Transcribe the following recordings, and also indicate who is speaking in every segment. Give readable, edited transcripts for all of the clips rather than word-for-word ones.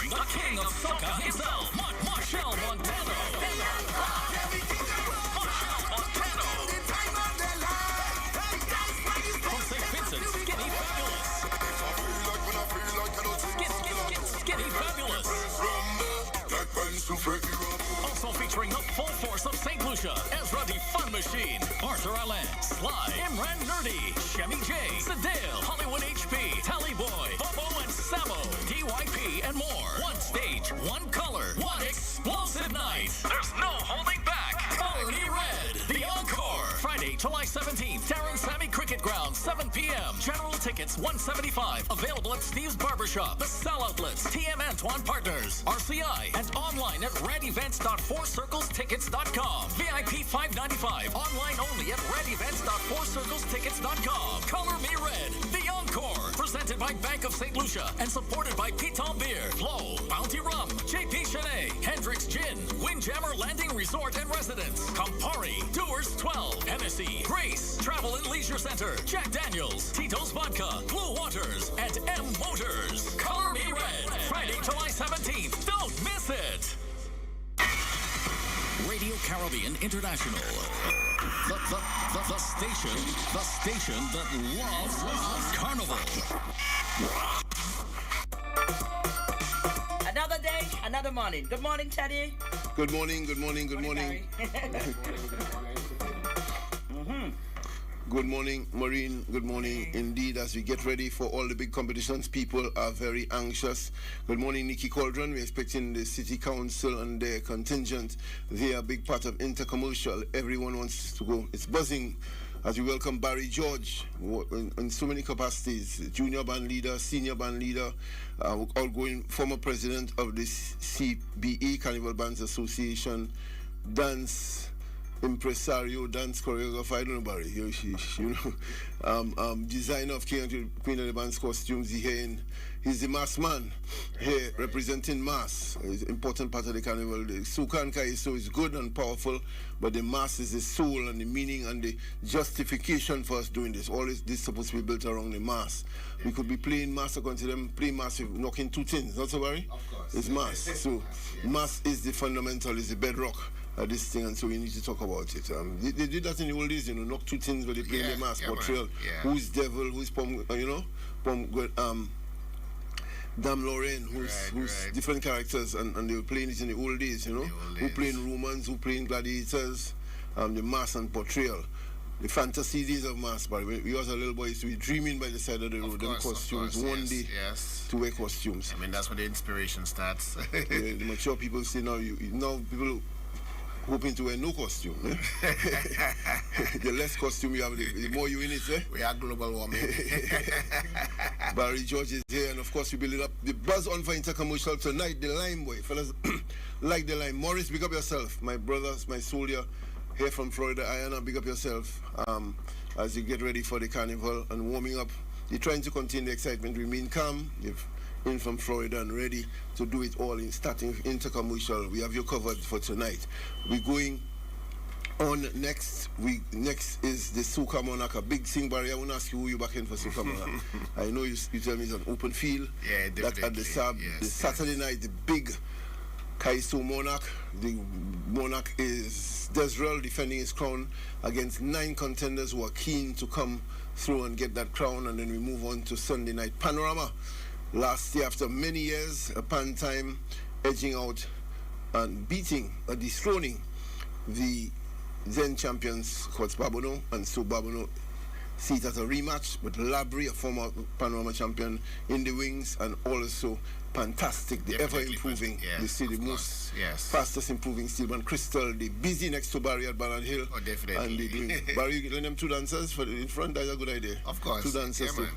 Speaker 1: featuring the king of soca himself, Marshall Montano. Marshall Montano. From St. Vincent, Skinny Fabulous. Skinny Fabulous. Also featuring the full force of St. Lucia, Ezra the Fun Machine, Arthur Allen, Sly, Imran Nerdy, Shemi J, Sedale, Hollywood HP, Tally Boy, Bobo and Samo, DYP, and more. One stage, one color, one explosive night. There's no holding back. Colony Red, the encore. Friday, July 17th, Darren Sammy Cricket Ground, 7 p.m. General tickets, $175. Available at Steve's Barbershop, The Sal Outlets, TM Antoine Partners, RCI, and online at redevents.fourcirclestickets.com. VIP $5.95. Online only at redevents.fourcirclestickets.com. Color Me Red, the encore. Presented by Bank of St. Lucia and supported by Piton Beer, Flow, Bounty Rum, JP Chenet, Hendrix Gin, Windjammer Landing Resort and Residence, Campari, Doers 12, Hennessy, Grace, Travel and Leisure Center, Jack Daniels, Tito's Vodka, Blue Waters, and M Motors. Color Me Red, Friday, July 17th. Don't miss it. Radio Caribbean International. The station that loves Carnival.
Speaker 2: Another day, another morning. Good morning, Teddy.
Speaker 3: Good morning. Good morning. Good morning, Maureen. Good morning. Indeed, as we get ready for all the big competitions, people are very anxious. Good morning, Nikki Cauldron. We're expecting the City Council and their contingent. They are a big part of Intercommercial. Everyone wants to go. It's buzzing as we welcome Barry George in so many capacities. Junior band leader, senior band leader, outgoing former president of the CBE, Carnival Bands Association, dance impresario, dance choreographer, I don't know Barry, designer of King and Queen of the Band's costumes. He's the mass man here representing mass. It's an important part of the carnival. The soca and kaiso is good and powerful, but the mass is the soul and the meaning and the justification for us doing this. All this is supposed to be built around the mass. We could be playing mass according to them, play mass with knocking two tins, not so Barry?
Speaker 4: Of course.
Speaker 3: It's mass. So mass is the fundamental, is the bedrock of this thing, and so we need to talk about it. They did that in the old days, knock two tins where they play the mass portrayal. Who's devil, who's Dame Lorraine, who's different characters, and they were playing it in the old days, who playing Romans, who playing gladiators, the mass and portrayal. The fantasy days of mass, but we was a little boy, used to be dreaming by the side of the road, them costumes, one day to wear costumes.
Speaker 4: I mean, that's where the inspiration starts.
Speaker 3: The mature people say now people hoping to wear no costume. The less costume you have, the more you in it.
Speaker 4: We are global warming.
Speaker 3: Barry George is here, and of course we build it up. The buzz on for Intercommercial tonight. The Lime Boy, fellas, like the Lime. Morris, big up yourself. My brothers, my soldier here from Florida. Ayana, big up yourself. As you get ready for the carnival and warming up, you're trying to contain the excitement. Remain calm. You've in from Florida and ready to do it all in starting with Intercommercial. We have you covered for tonight. We're going on next. Next is the Soca Monarch, a big thing, Barry. I want to ask you who you back in for Soca Monarch. I know you tell me it's an open field.
Speaker 4: Yeah, definitely.
Speaker 3: That at the Saturday night, the big Kaiso Monarch. The Monarch is Desrel defending his crown against 9 contenders who are keen to come through and get that crown, and then we move on to Sunday night Panorama. Last year, after many years, a Pan Time edging out and dethroning the then champions, Coach Babono, and so Babono see it as a rematch, but Labry, a former Panorama champion, in the wings, and also fantastic, the ever-improving, you see the most fastest improving Stillman Crystal, the busy next to Barry at Ballard Hill.
Speaker 4: Oh, definitely.
Speaker 3: And they doing, Barry, you lend them 2 dancers for in front, that's a good idea.
Speaker 4: Of course.
Speaker 3: 2 dancers.
Speaker 4: Yeah,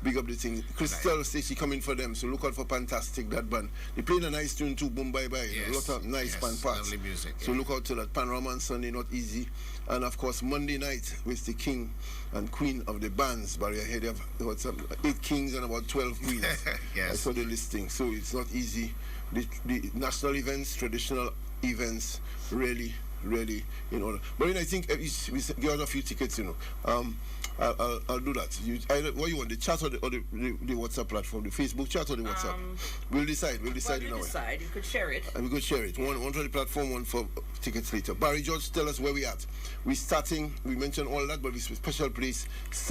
Speaker 3: big up the thing. Crystal says she coming for them, so look out for fantastic, that band. They playing a nice tune too, Boom Bye Bye.
Speaker 4: Yes.
Speaker 3: A lot of nice band parts.
Speaker 4: Lovely music.
Speaker 3: So look out to that. Panorama on Sunday, not easy. And of course, Monday night with the king and queen of the bands. Barry, I heard they have 8 kings and about 12 queens.
Speaker 4: Yes.
Speaker 3: I saw the listing, so it's not easy. The national events, traditional events, really in order. But I think we give out a few tickets, I'll do that. What you want, the chat or the WhatsApp platform, the Facebook chat or the WhatsApp? We'll decide. We'll decide in a way.
Speaker 2: Decide. You could share it.
Speaker 3: And we could share it. One for the platform, one for tickets later. Barry George, tell us where we at. We're starting. We mentioned all that, but it's a special place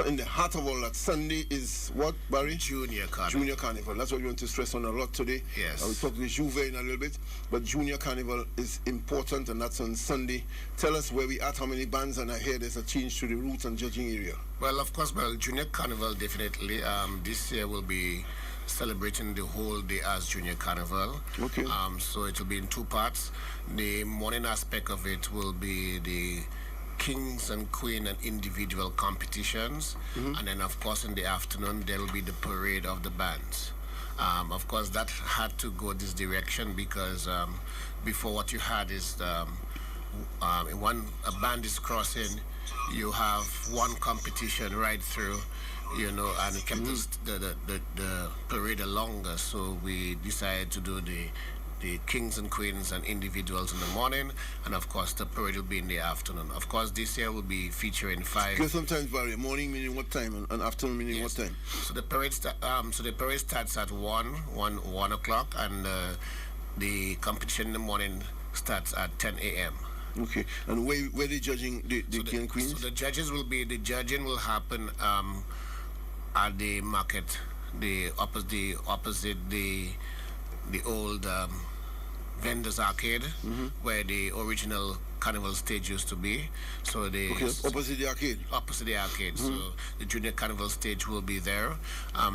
Speaker 3: in the heart of all that. Sunday is what, Barry?
Speaker 4: Junior Carnival.
Speaker 3: Junior Carnival. That's what we want to stress on a lot today.
Speaker 4: Yes.
Speaker 3: We'll talk to Juve in a little bit, but Junior Carnival is important, and that's on Sunday. Tell us where we at, how many bands, and I hear there's a change to the route and judging area.
Speaker 4: Well, of course, Junior Carnival definitely. This year will be celebrating the whole day as Junior Carnival.
Speaker 3: Okay.
Speaker 4: So it will be in two parts. The morning aspect of it will be the Kings and Queen and individual competitions, and then of course in the afternoon there will be the parade of the bands. Of course that had to go this direction because before what you had is when a band is crossing, you have one competition right through, and it kept the parade longer. So we decided to do the Kings and Queens and individuals in the morning, and of course the parade will be in the afternoon. Of course this year will be featuring 5.
Speaker 3: Because sometimes, Barry, morning meaning what time and afternoon meaning what time?
Speaker 4: So the parade starts at 1 o'clock, and the competition in the morning starts at 10 a.m.
Speaker 3: Okay, and where they judging the King and Queens?
Speaker 4: So the judging will happen at the market, opposite the old vendors arcade, where the original carnival stage used to be. So
Speaker 3: opposite the arcade.
Speaker 4: Opposite the arcade. So the junior carnival stage will be there.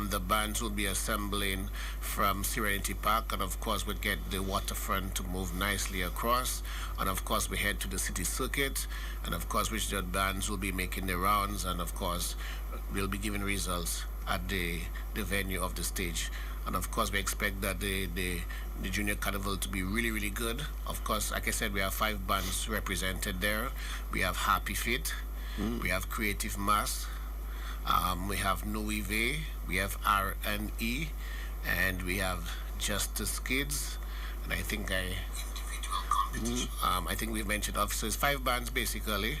Speaker 4: The bands will be assembling from Serenity Park, and of course we'll get the waterfront to move nicely across. And of course we head to the city circuit, and of course which the bands will be making the rounds, and of course we'll be giving results at the venue of the stage. And of course we expect that the junior carnival to be really, really good. Of course, like I said, we have 5 bands represented there. We have Happy Fit, we have Creative Mass, we have Nuive, we have R&E, and we have Justice Kids, and I think I think we've mentioned so it's 5 bands basically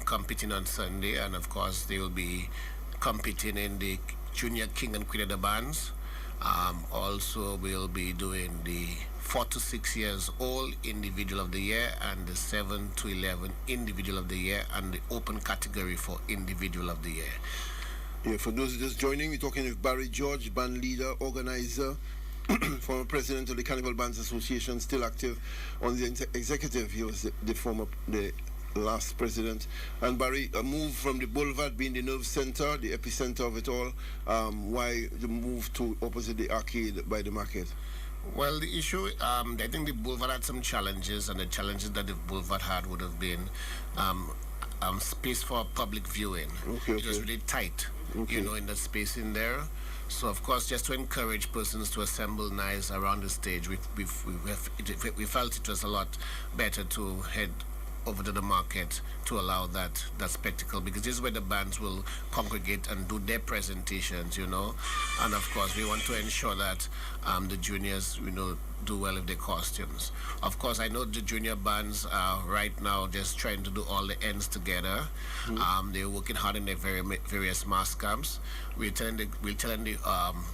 Speaker 4: competing on Sunday, and of course they will be competing in the Junior King and Queen of the bands. Also, we'll be doing the 4 to 6 years old individual of the year, and the 7 to 11 individual of the year, and the open category for individual of the year.
Speaker 3: Yeah, for those just joining, we're talking with Barry George, band leader, organizer, former president of the Carnival Bands Association, still active on the executive. He was the last president. And Barry, a move from the boulevard being the nerve center, the epicenter of it all, why the move to opposite the arcade by the market?
Speaker 4: Well, the issue, I think the boulevard had some challenges, and the challenges that the boulevard had would have been space for public viewing. It was really tight, in the space in there. So, of course, just to encourage persons to assemble nice around the stage, we felt it was a lot better to head over to the market to allow that spectacle, because this is where the bands will congregate and do their presentations, and of course we want to ensure that the juniors, do well with their costumes. Of course, I know the junior bands are right now just trying to do all the ends together. They're working hard in their various mass camps. We're telling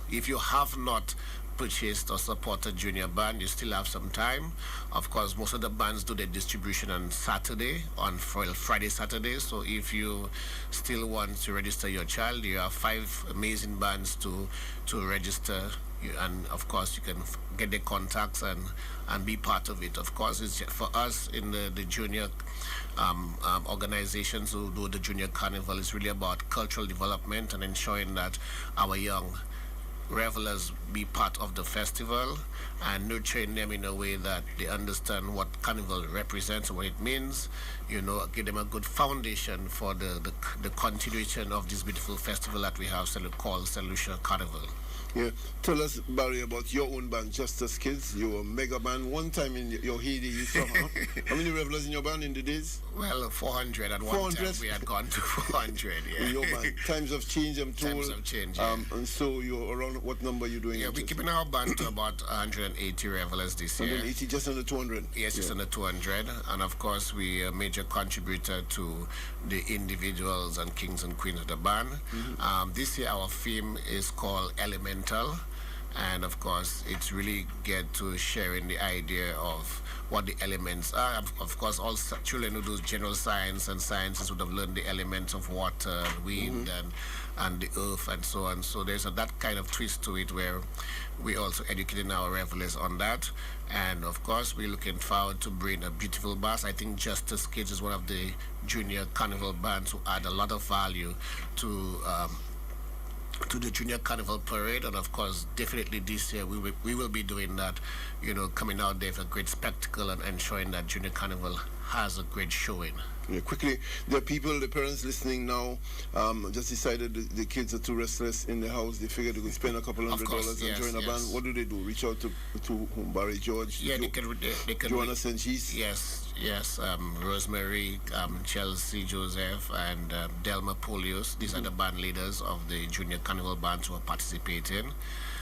Speaker 4: if you have not purchased or supported junior band, you still have some time. Of course, most of the bands do their distribution on Saturday, on Friday, Saturday. So if you still want to register your child, you have 5 amazing bands to register. And of course, you can get their contacts and be part of it. Of course, it's for us in the junior organizations who do the junior carnival. It's really about cultural development and ensuring that our young revelers be part of the festival, and nurturing them in a way that they understand what carnival represents and what it means, give them a good foundation for the continuation of this beautiful festival that we have called St. Lucia Carnival.
Speaker 3: Yeah. Tell us, Barry, about your own band, Justice Kids. You were a mega band. One time in your heyday, you saw how many revelers in your band in the days?
Speaker 4: Well, 400 at one
Speaker 3: 400?
Speaker 4: time. We had gone to 400, yeah.
Speaker 3: In your band. Times have changed, I'm told.
Speaker 4: Times have changed, yeah.
Speaker 3: And so you're around, what number are you doing?
Speaker 4: Yeah, we're keeping our band to about 180 revelers this year.
Speaker 3: 180, just under 200?
Speaker 4: Yes, just under 200. And of course, we are a major contributor to the individuals and kings and queens of the band. This year, our theme is called Elemental. And of course, it's really get to sharing the idea of what the elements are. Of course, all children who do general science and sciences would have learned the elements of water, wind, and the earth, and so on. So there's that kind of twist to it where we also educating our revelers on that. And of course, we're looking forward to bring a beautiful bass. I think Justice Kids is one of the junior carnival bands who add a lot of value to the Junior Carnival Parade, and of course, definitely this year we will be doing that, coming out there for a great spectacle and ensuring that Junior Carnival has a great showing.
Speaker 3: Yeah, quickly, there are people, the parents listening now, just decided the kids are too restless in the house. They figured they could spend a couple $100 and join a band. What do they do? Reach out to whom? Barry George?
Speaker 4: Yeah, they can
Speaker 3: Joanna St. Gis?
Speaker 4: Yes, Rosemary, Chelsea Joseph, and Delma Polios. These are the band leaders of the Junior Carnival bands who are participating.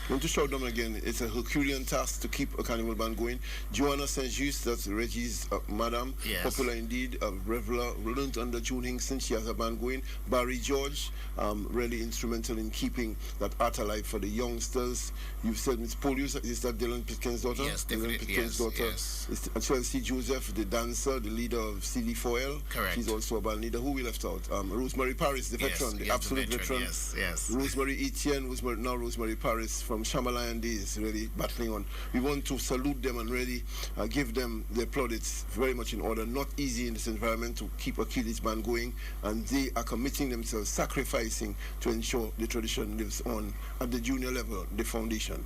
Speaker 3: I want to shout them again. It's a Herculean task to keep a carnival band going. Joanna St. Just, that's Reggie's madam,
Speaker 4: yes.
Speaker 3: Popular indeed, a reveler, learned under June Hingston. She has a band going. Barry George, really instrumental in keeping that art alive for the youngsters. You've said Miss Polius, is that Dylan Pitkin's daughter?
Speaker 4: Yes, definitely.
Speaker 3: Dylan Pitkin's daughter.
Speaker 4: Yes.
Speaker 3: It's Chelsea Joseph, the dancer, the leader of CD4L.
Speaker 4: Correct.
Speaker 3: She's also a band leader. Who we left out? Rosemary Paris, the veteran, the absolute veteran.
Speaker 4: Yes.
Speaker 3: Rosemary Etienne, Rosemary Paris from Shamalayan days, really battling on. We want to salute them and really give them the plaudits very much in order. Not easy in this environment to keep a Kiddies band going, and they are committing themselves, sacrificing to ensure the tradition lives on at the junior level, the foundation.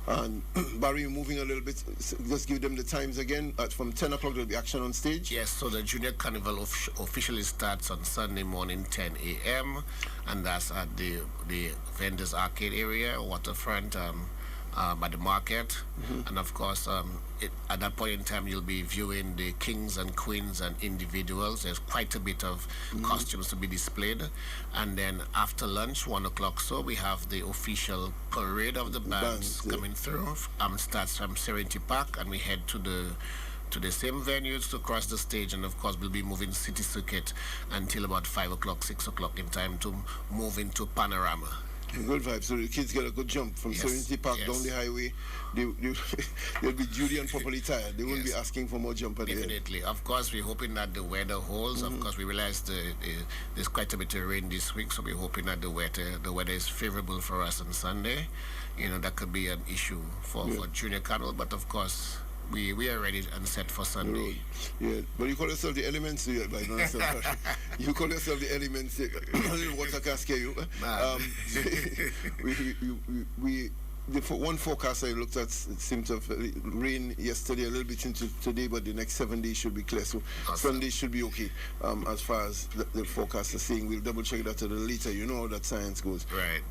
Speaker 3: And Barry, moving a little bit, just give them the times again. From 10 o'clock, there'll be action on stage.
Speaker 4: Yes, so the Junior Carnival officially starts on Sunday morning, 10 a.m., and that's at the Vendors Arcade area, waterfront, by the market. And of course, at that point in time, you'll be viewing the kings and queens and individuals. There's quite a bit of costumes to be displayed. And then after lunch, 1 o'clock, so we have the official parade of the bands coming through. Starts from Serenity Park, and we head to the same venues to cross the stage, and of course we'll be moving City Circuit until about 5 o'clock, 6 o'clock in time to move into Panorama.
Speaker 3: Good vibe. So the kids get a good jump from Serenity Park down the highway. They'll be duly and properly tired. They won't be asking for more jump at the end.
Speaker 4: Definitely. Of course, we're hoping that the weather holds. Of course, we realize there's quite a bit of rain this week, so we're hoping that the weather is favorable for us on Sunday. That could be an issue for Junior Carnival, but of course, we are ready and set for Sunday.
Speaker 3: Yeah, but you call yourself the Elements, you call yourself the Elements. A little water can scare you. The one forecast I looked at seemed to have rain yesterday, a little bit into today, but the next 7 days should be clear. So
Speaker 4: awesome.
Speaker 3: Sunday should be okay as far as the forecast is saying. We'll double check that a little later. You know how that science goes.
Speaker 4: Right.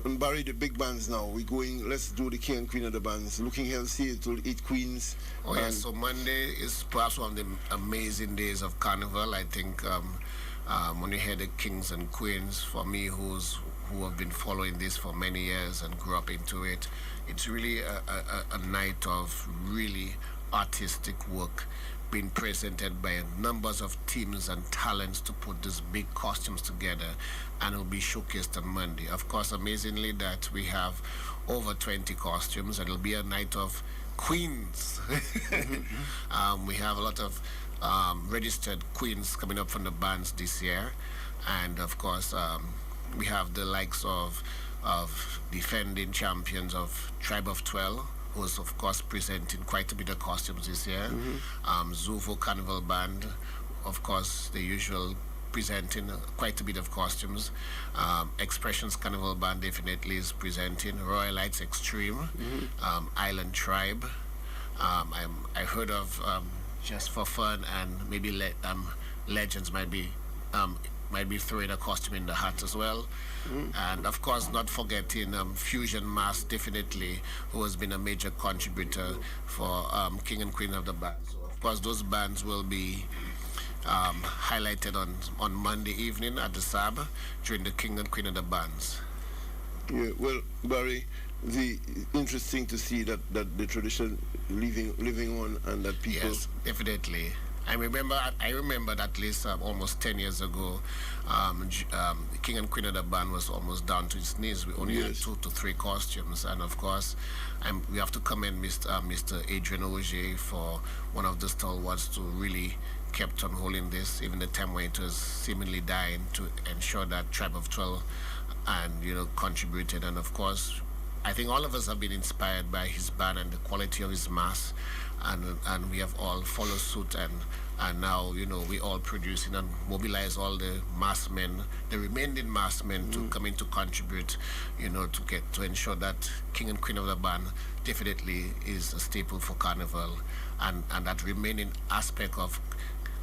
Speaker 3: And Barry, the big bands now, we're going, let's do the king and queen of the bands. Looking healthy, it will 8 queens.
Speaker 4: Oh, yes, so Monday is perhaps one of the amazing days of Carnival. I think when you hear the kings and queens, for me, who have been following this for many years and grew up into it, it's really a night of really artistic work being presented by numbers of teams and talents to put these big costumes together, and it'll be showcased on Monday. Of course, amazingly, that we have over 20 costumes, and it'll be a night of queens. We have a lot of registered queens coming up from the bands this year, and of course, we have the likes of defending champions of Tribe of 12, who's of course presenting quite a bit of costumes this year. Zuvo Carnival Band, of course, the usual, presenting quite a bit of costumes. Expressions Carnival Band definitely is presenting. Royalites Extreme, Island Tribe. I heard of Just for Fun, and maybe Legends might be might be throwing a costume in the hat as well. And of course, not forgetting Fusion Mask, definitely, who has been a major contributor for King and Queen of the Band. So of course, those bands will be highlighted on Monday evening at the SAB during the King and Queen of the Bands.
Speaker 3: Yeah, well, Barry, the interesting to see that the tradition living on, and that people.
Speaker 4: Yes, definitely. I remember at least almost 10 years ago, King and Queen of the Band was almost down to its knees. We only had 2 to 3 costumes, and of course, we have to commend Mr. Adrian Auger for one of the stalwarts to really kept on holding this, even the time when it was seemingly dying, to ensure that Tribe of 12 and contributed. And of course, I think all of us have been inspired by his band and the quality of his mass, and we have all followed suit, and now we all producing and mobilize all the mass men, the remaining mass men, to come in to contribute, to ensure that King and Queen of the Band definitely is a staple for Carnival, and that remaining aspect of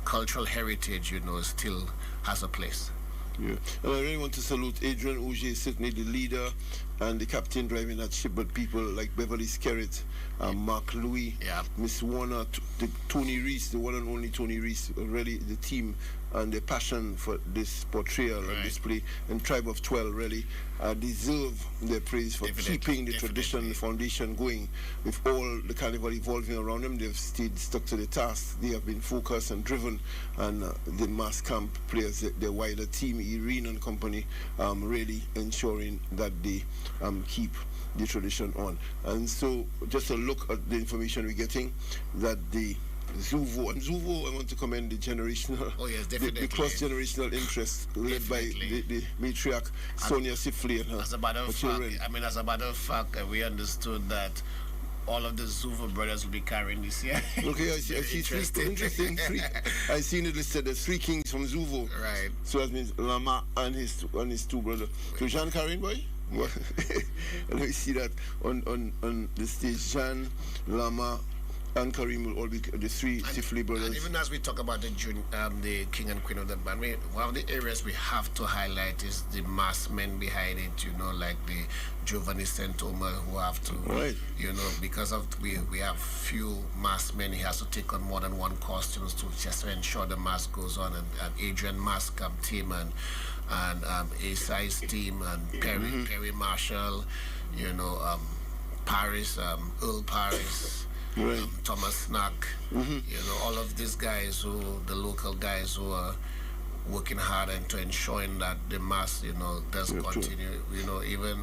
Speaker 4: cultural heritage, still has a place.
Speaker 3: Yeah, and I really want to salute Adrian Auger, certainly the leader and the captain driving that ship, but people like Beverly Skerritt, Mark Louis, Miss Warner, Tony Reese, the one and only Tony Reese, really the team and the passion for this portrayal and display, and Tribe of 12 really deserve their praise for keeping the tradition, the foundation going. With all the carnival evolving around them, they've stayed stuck to the task. They have been focused and driven, and the mass camp players, the wider team, Irene and company, really ensuring that they keep the tradition on. And so just a look at the information we're getting, that the Zuvo, I want to commend the generational, the cross-generational interest led by the matriarch Sonia Sifley and her
Speaker 4: as a matter of fact, we understood that all of the Zuvo brothers will be carrying this year.
Speaker 3: Okay, I see three interesting. I seen it listed as 3 kings from Zuvo.
Speaker 4: Right.
Speaker 3: So that means Lama and his 2 brothers. So Jean carrying boy? Let me see that on the stage. Jean, Lama, and Karim will all be the 3 Sifley brothers. And
Speaker 4: even as we talk about the King and Queen of the Band, one of the areas we have to highlight is the mass men behind it, like the Giovanni Santoma, who have to, because of we have few mass men, he has to take on more than 1 costumes to just ensure the mass goes on, and Adrian Mask team and A-Size team and Perry Marshall, Paris, Earl Paris. Thomas Snack, all of these guys, the local guys who are working hard and to ensuring that the mass, does continue. Even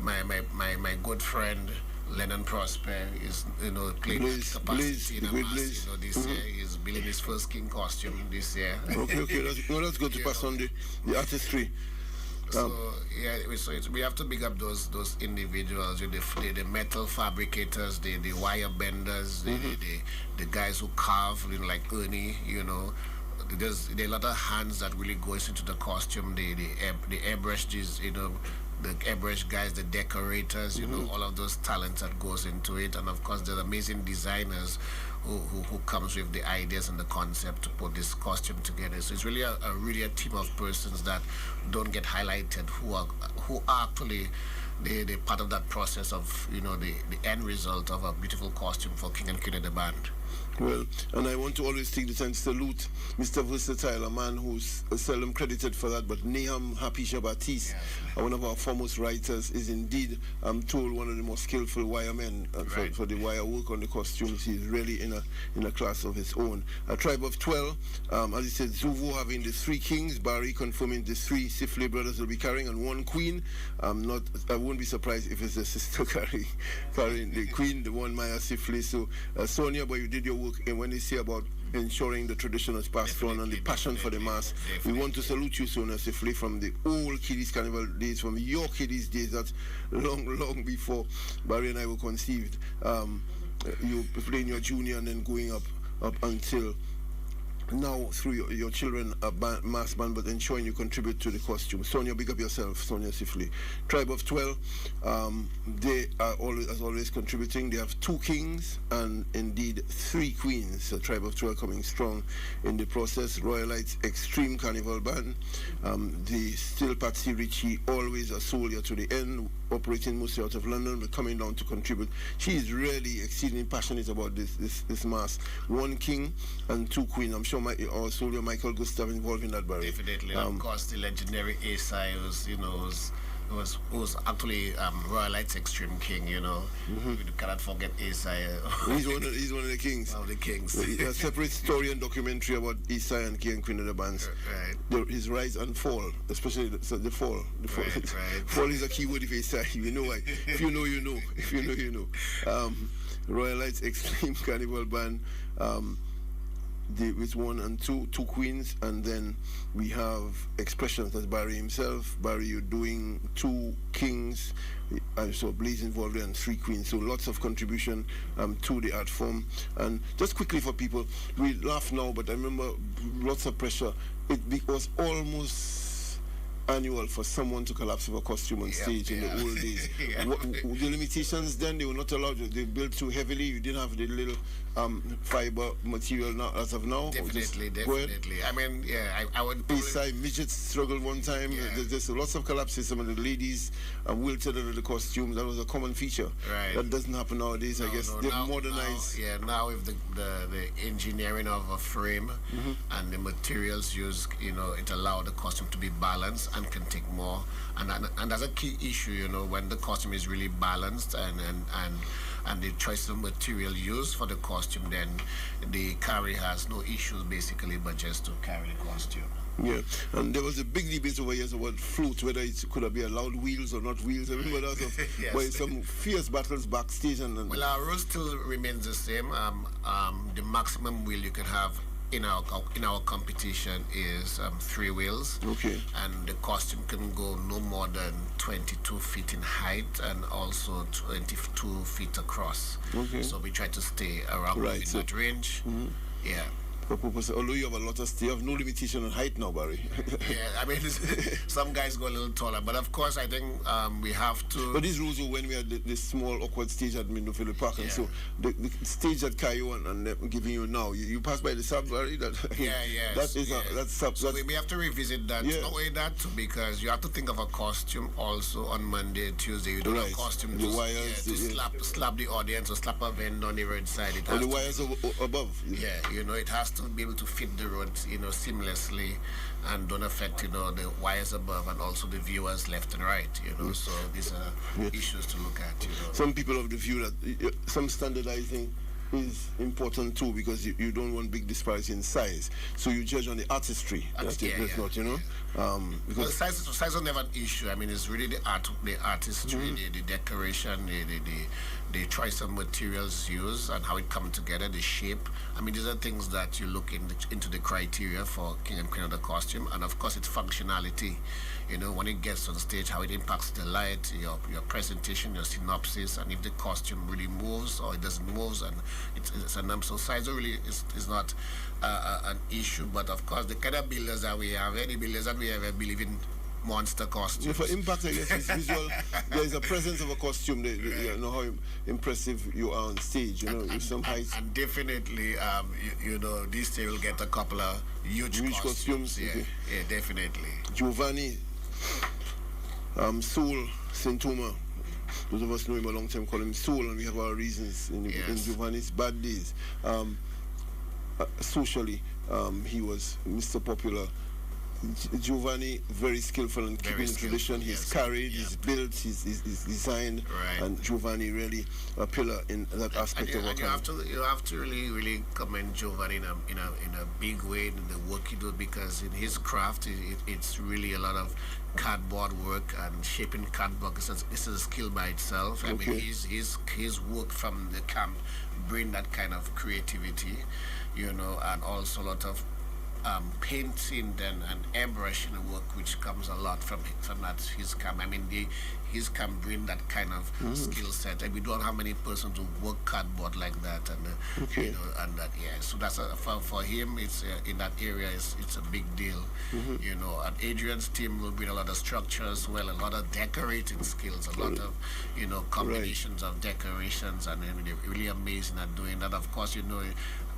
Speaker 4: my good friend Lennon Prosper is, playing capacity in a mass. This year he's building his first king costume this year.
Speaker 3: Okay, that's good to pass on the artistry.
Speaker 4: So we have to big up those individuals, the metal fabricators, the wire benders, the guys who carve, like Ernie. There's a lot of hands that really goes into the costume. The airbrushes, the airbrush guys, the decorators, all of those talents that goes into it, and of course the amazing designers who comes with the ideas and the concept to put this costume together. So it's really a team of persons that don't get highlighted, who are actually the part of that process of the end result of a beautiful costume for King and Queen of the Band.
Speaker 3: Well, and I want to always take the time to salute Mr. Versatile, a man who's seldom credited for that, but Nahum Hapisha Baptiste, one of our foremost writers, is indeed, I'm told, one of the most skillful wire men for the wire work on the costumes. He's really in a class of his own. A Tribe of 12, as he said, Zuvo having the 3 kings, Barry confirming the 3 Sifley brothers will be carrying, and 1 queen. I won't be surprised if it's a sister carrying the queen, the one Maya Sifley. So, Sonia, but you did your work, and when they say about ensuring the tradition is passed on and the passion for the mass, we want to salute you, Sonia Sifley, from the old Kiddies Carnival days, from your Kiddies days, that's long before Barry and I were conceived. You playing your junior and then going up until now through your children a mass band, but ensuring you contribute to the costume. Sonia, big up yourself. Sonia Sifley. Tribe of 12, they are always, as always, contributing. They have 2 kings and indeed 3 queens. So Tribe of 12 coming strong in the process. Royalites Extreme Carnival Band. The still Patsy Ritchie, always a soldier to the end, operating mostly out of London, but coming down to contribute. She is really exceedingly passionate about this mass. 1 king and 2 queens. I'm sure our soldier Michael Gustav involved in that, Barry.
Speaker 4: Definitely. Of course, the legendary Asai was actually Royalites Extreme King, you know. We cannot forget Asai.
Speaker 3: He's one of the kings.
Speaker 4: One of the kings.
Speaker 3: A separate story and documentary about Asai and King and Queen of the bands.
Speaker 4: Right.
Speaker 3: His rise and fall, especially the fall. The fall.
Speaker 4: Right.
Speaker 3: Fall is a key word if Asai. You know why. If you know, you know. If you know, you know. Royalites Extreme Carnival Band. With 1 and 2 queens, and then we have Expressions. That's Barry himself. Barry, you're doing 2 kings, so Blaze involved there, and 3 queens. So lots of contribution to the art form. And just quickly for people, we laugh now, but I remember lots of pressure. It was almost annual for someone to collapse with a costume on stage in the old days. The limitations then, they were not allowed. They built too heavily. You didn't have the little fiber material now, as of now.
Speaker 4: Definitely. I mean, I would.
Speaker 3: Beside midgets struggled one time. There's lots of collapses. Some of the ladies wilted out of the costume. That was a common feature.
Speaker 4: Right.
Speaker 3: That doesn't happen nowadays. I guess they've modernized.
Speaker 4: Now with the engineering of a frame and the materials used, you know, it allowed the costume to be balanced and can take more. And that's a key issue, you know, when the costume is really balanced and the choice of material used for the costume, then the carry has no issues basically, but just to carry the costume.
Speaker 3: Yeah, and there was a big debate over years about float, whether it could have been allowed wheels or not wheels. Everybody else was some fierce battles backstage. And
Speaker 4: well, our rule still remains the same. The maximum wheel you can have in our competition is 3 wheels.
Speaker 3: Okay.
Speaker 4: And the costume can go no more than 22 feet in height and also 22 feet across.
Speaker 3: Okay.
Speaker 4: So we try to stay around in that range. Yeah.
Speaker 3: For purpose, although you have a lot of you have no limitation on height now, Barry.
Speaker 4: Yeah, I mean, some guys go a little taller, but of course, I think we have to.
Speaker 3: But these rules were when we had the small awkward stage at Mindofilo Park, and so the stage that Caillou and them giving you now, you pass by the sub, Barry. That's sub.
Speaker 4: So we have to revisit that. Not only that, too, because you have to think of a costume also on Monday, Tuesday. You don't have a costume
Speaker 3: the wires,
Speaker 4: to slap the audience or slap a vendor on the roadside.
Speaker 3: And the wires above.
Speaker 4: Yeah, you know, it has to be able to fit the road, you know, seamlessly and don't affect, you know, the wires above and also the viewers left and right, you know. So these are issues to look at, you know.
Speaker 3: Some people have the view that some standardizing is important too, because you don't want big disparity in size. So you judge on the artistry. That's not, you know.
Speaker 4: Because size is never an issue. I mean, it's really the artistry, the decoration, the choice of materials used and how it comes together, the shape. I mean, these are things that you look into the criteria for King and Queen of the costume, and of course, its functionality. You know, when it gets on stage, how it impacts the light, your presentation, your synopsis, and if the costume really moves or it doesn't move, and it's a number. So size really is not an issue, but of course, the kind of builders that we have, any builders that we have, I believe in monster costumes.
Speaker 3: Yeah, for impact, I guess, it's visual. There is a presence of a costume. You know how impressive you are on stage. You know, with some height.
Speaker 4: And definitely, you know, this day will get a couple of huge costumes. Yeah,
Speaker 3: okay.
Speaker 4: Yeah, definitely.
Speaker 3: Giovanni, Soul, Sintoma. Those of us know him a long time, call him Soul, and we have our reasons in Giovanni's bad days. Socially, he was Mr. Popular. Giovanni, very skillful in keeping the tradition. He's carried, he's built, he's designed, and Giovanni really a pillar in that aspect of our country.
Speaker 4: You have to really commend Giovanni in a big way in the work he does, because in his craft, it's really a lot of cardboard work, and shaping cardboard is a skill by itself. I mean, his work from the camp bring that kind of creativity, you know, and also a lot of painting then and airbrushing work, which comes a lot from that his camp. I mean, his camp bring that kind of skill set, and we don't have many persons who work cardboard like that, and you know, and that So that's for him. It's in that area. It's a big deal, you know. And Adrian's team will bring a lot of structure as well, a lot of decorating skills, a lot of combinations of decorations, and they're really amazing at doing that. Of course, you know.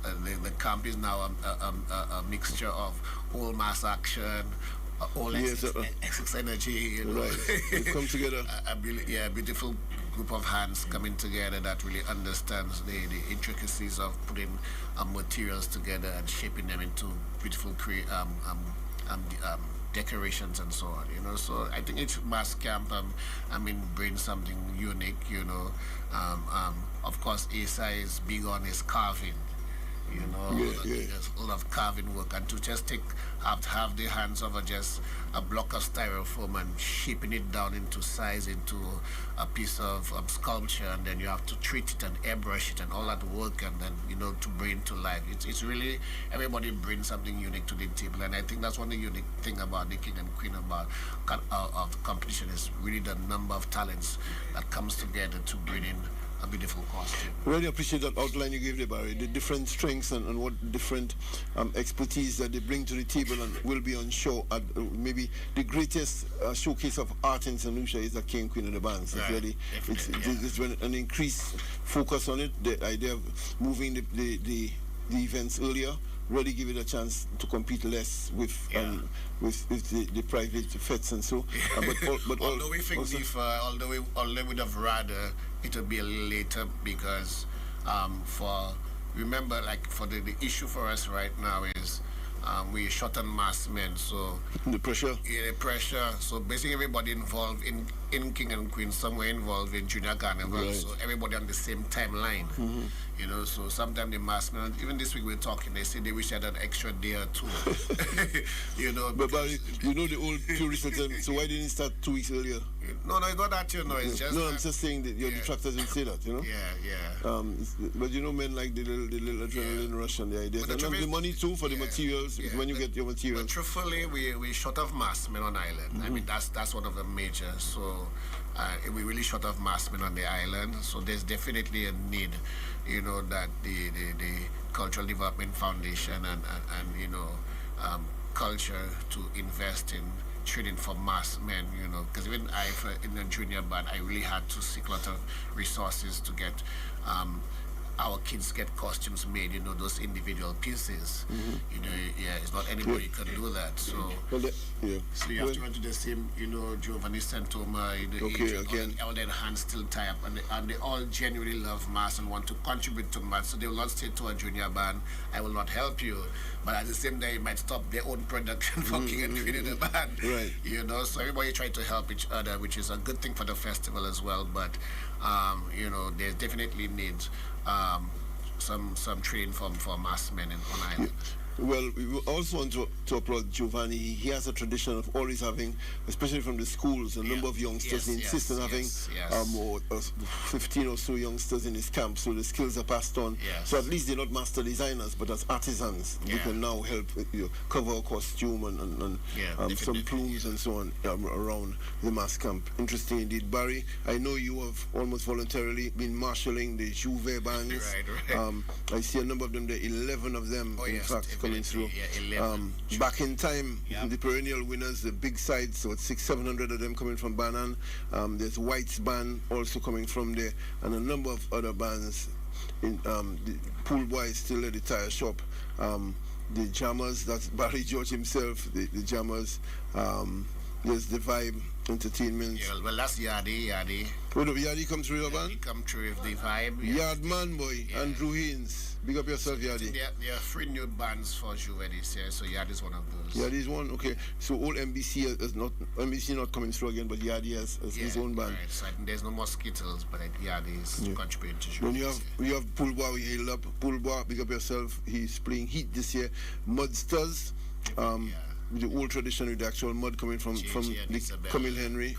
Speaker 4: The camp is now a mixture of all mass action, all excess energy, you know.
Speaker 3: Right. They come together.
Speaker 4: a beautiful group of hands coming together that really understands the intricacies of putting materials together and shaping them into beautiful decorations and so on, you know. So I think each mass camp, brings something unique, you know. Of course, Asa is big on his carving. You know, there's a lot of carving work, and to just have the hands over just a block of styrofoam and shaping it down into size, into a piece of sculpture, and then you have to treat it and airbrush it and all that work, and then, you know, to bring to life. It's really, everybody brings something unique to the table, and I think that's one of the unique thing about the King and Queen of the competition is really the number of talents that comes together to bring in a beautiful costume.
Speaker 3: Really appreciate that outline you gave there, Barry. The different strengths and what different expertise that they bring to the table and will be on show at maybe the greatest showcase of art in St. Lucia is the King and Queen of the Bands. Right. It's really an increased focus on it. The idea of moving the events earlier really give it a chance to compete less with the private fetes and so.
Speaker 4: Although we think although we would have rather it would be a little later, because remember, for the issue for us right now is we're short on masked men, so
Speaker 3: the pressure.
Speaker 4: Yeah, the pressure. So basically, everybody involved in King and Queen, somewhere involved in Junior Carnival. Right. So everybody on the same timeline. You know, so sometimes the masked men, even this week we're talking, they say they wish they had an extra day or two. You know.
Speaker 3: But Barry, you know the old purist term, so why didn't it start 2 weeks earlier?
Speaker 4: No, it's not that, you know. It's just.
Speaker 3: No, I'm just saying that your detractors will say that, you know.
Speaker 4: Yeah.
Speaker 3: But you know, men like the little adrenaline rush and the ideas, and the money too for the materials. When you get your materials.
Speaker 4: But truthfully, we short of masked men on island. I mean, that's one of the major. So we really short of masked men on the island. So there's definitely a need, you know, that the Cultural Development Foundation and you know, culture to invest in training for masked men, you know, because even in the junior band, I really had to seek a lot of resources to get our kids get costumes made, you know, those individual pieces. You know, it's not anybody can do that. So, so you have to run to the same, you know, Giovanni Santoma, all their hands still tie up, and they all genuinely love mass and want to contribute to mass. So they will not say to a junior band, "I will not help you," but at the same time, it might stop their own production for King and Queen in the band. Right. You know, so everybody try to help each other, which is a good thing for the festival as well. But you know, there's definitely needs some training for masked men on island.
Speaker 3: Well, we also want to applaud Giovanni. He has a tradition of always having, especially from the schools, a number of youngsters. He insists on having 15 or so youngsters in his camp, so the skills are passed on. So at least they're not master designers, but as artisans, they can now help cover a costume and some plumes and so on around the mass camp. Interesting indeed. Barry, I know you have almost voluntarily been marshalling the Juve bands. Right. I see a number of them there, 11 of them, in fact, coming through. Back in time, the perennial winners, the big side, so it's 600-700 of them coming from Banan. There's White's band also coming from there, and a number of other bands. The Pool Boy is still at the tire shop. The Jammers, that's Barry George himself, the Jammers. There's the Vibe Entertainment.
Speaker 4: Yeah, well, that's Yadi.
Speaker 3: Oh, no, Yadi come through your band?
Speaker 4: He come through with the Vibe.
Speaker 3: Yardman boy, Andrew Haynes. Big up yourself, Yadi.
Speaker 4: There are 3 new bands for Juve this year, so Yadi is one of those.
Speaker 3: Yadi is one, okay. So all MBC not coming through again, but Yadi has his own band.
Speaker 4: Right. So I think there's no more Skittles, but Yadi is contributing to Juve.
Speaker 3: Then you have Pulboa, we hailed up. Pulboa, big up yourself. He's playing Heat this year. Mudsters. with the old tradition with the actual mud coming from the Camille Henry,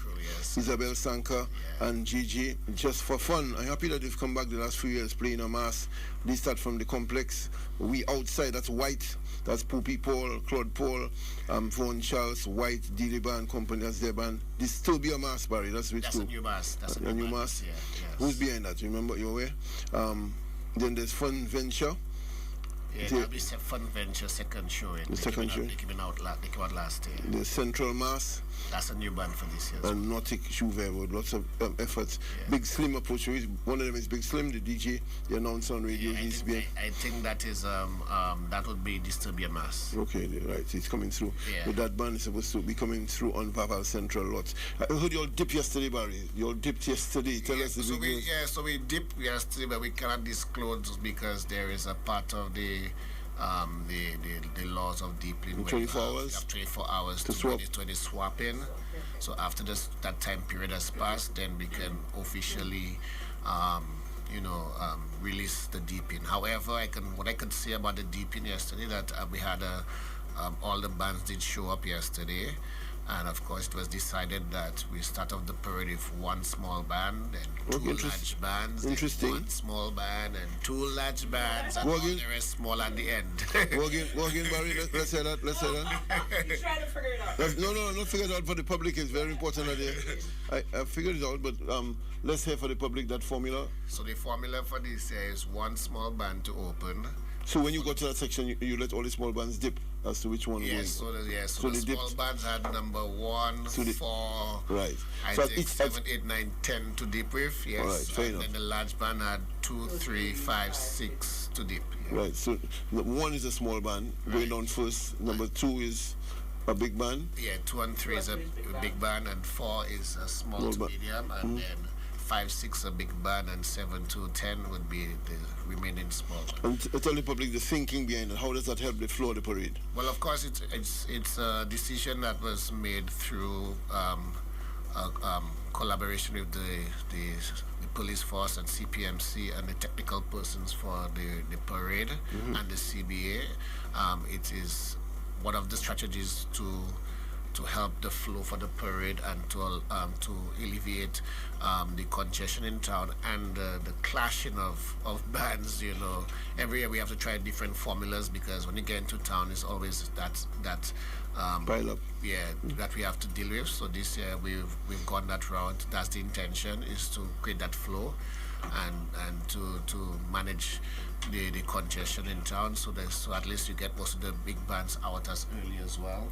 Speaker 3: Isabel Sanka, and Gigi. Just for fun. I'm happy that they've come back the last few years playing a mass. They start from the complex. We outside, that's White. That's Poopy Paul, Claude Paul, Vaughan Charles, White, Diliba and company. That's their band. This still be a mass, Barry. That's which
Speaker 4: That's
Speaker 3: group?
Speaker 4: a new mass. That's
Speaker 3: a new mass.
Speaker 4: Yeah, yes.
Speaker 3: Who's behind that? Remember your way? Then there's Fun Venture.
Speaker 4: Yeah, that'll be Fun Venture second show.
Speaker 3: The second show.
Speaker 4: They came out last year.
Speaker 3: The Central Mass.
Speaker 4: That's a new band for this year.
Speaker 3: And Nautic Juve with lots of efforts. Yeah. Big Slim approach. One of them is Big Slim, the DJ, the announcer on radio.
Speaker 4: Yeah, I think that is that would be Disturbia Mass.
Speaker 3: Okay, right. It's coming through.
Speaker 4: Yeah.
Speaker 3: But that band is supposed to be coming through on Vaval Central lots. I heard you all dipped yesterday, Barry. You all dipped yesterday. Tell us the big news.
Speaker 4: So we dipped yesterday, but we cannot disclose because there is a part of the laws of deepling.
Speaker 3: 24 hours?
Speaker 4: You have 24 hours to swap in. So after that time period has passed, then we can officially, release the deep in. However, what I could say about the deep in yesterday, that we had all the bands did show up yesterday. And of course, it was decided that we start off the parade with one small band and two large bands.
Speaker 3: Interesting.
Speaker 4: One small band and two large bands, and all the rest small at the end.
Speaker 3: Walk in, Barry. Let's say that.
Speaker 2: You're trying to figure it out.
Speaker 3: No, not figure it out for the public. It's very important that I figured it out, but let's hear for the public that formula.
Speaker 4: So the formula for this year is one small band to open.
Speaker 3: So when you go to that section, you let all the small bands dip as to which one.
Speaker 4: Yes, so the small bands had number 1, 4,
Speaker 3: right.
Speaker 4: I think 7, 8, 9, 10 to dip with. Yes,
Speaker 3: all right, fair enough.
Speaker 4: Then the large band had 2, 3, 5, 6 to dip. Yeah.
Speaker 3: Right. So 1 is a small band going down first. Number 2 is a big band.
Speaker 4: Yeah, 2 and 3 is a big band, and 4 is a small to medium, and then 5, 6 a big band, and 7 to 10 would be the remaining small band.
Speaker 3: And tell the public the thinking behind it. How does that help the flow of the parade?
Speaker 4: Well, of course, it's a decision that was made through collaboration with the police force and CPMC and the technical persons for the parade and the CBA. It is one of the strategies to help the flow for the parade and to alleviate the congestion in town and the clashing of bands. Every year we have to try different formulas because when you get into town, it's always that
Speaker 3: pile up.
Speaker 4: Yeah, that we have to deal with. So this year we've gone that route. That's the intention, is to create that flow and to manage the congestion in town, so at least you get most of the big bands out as early as well.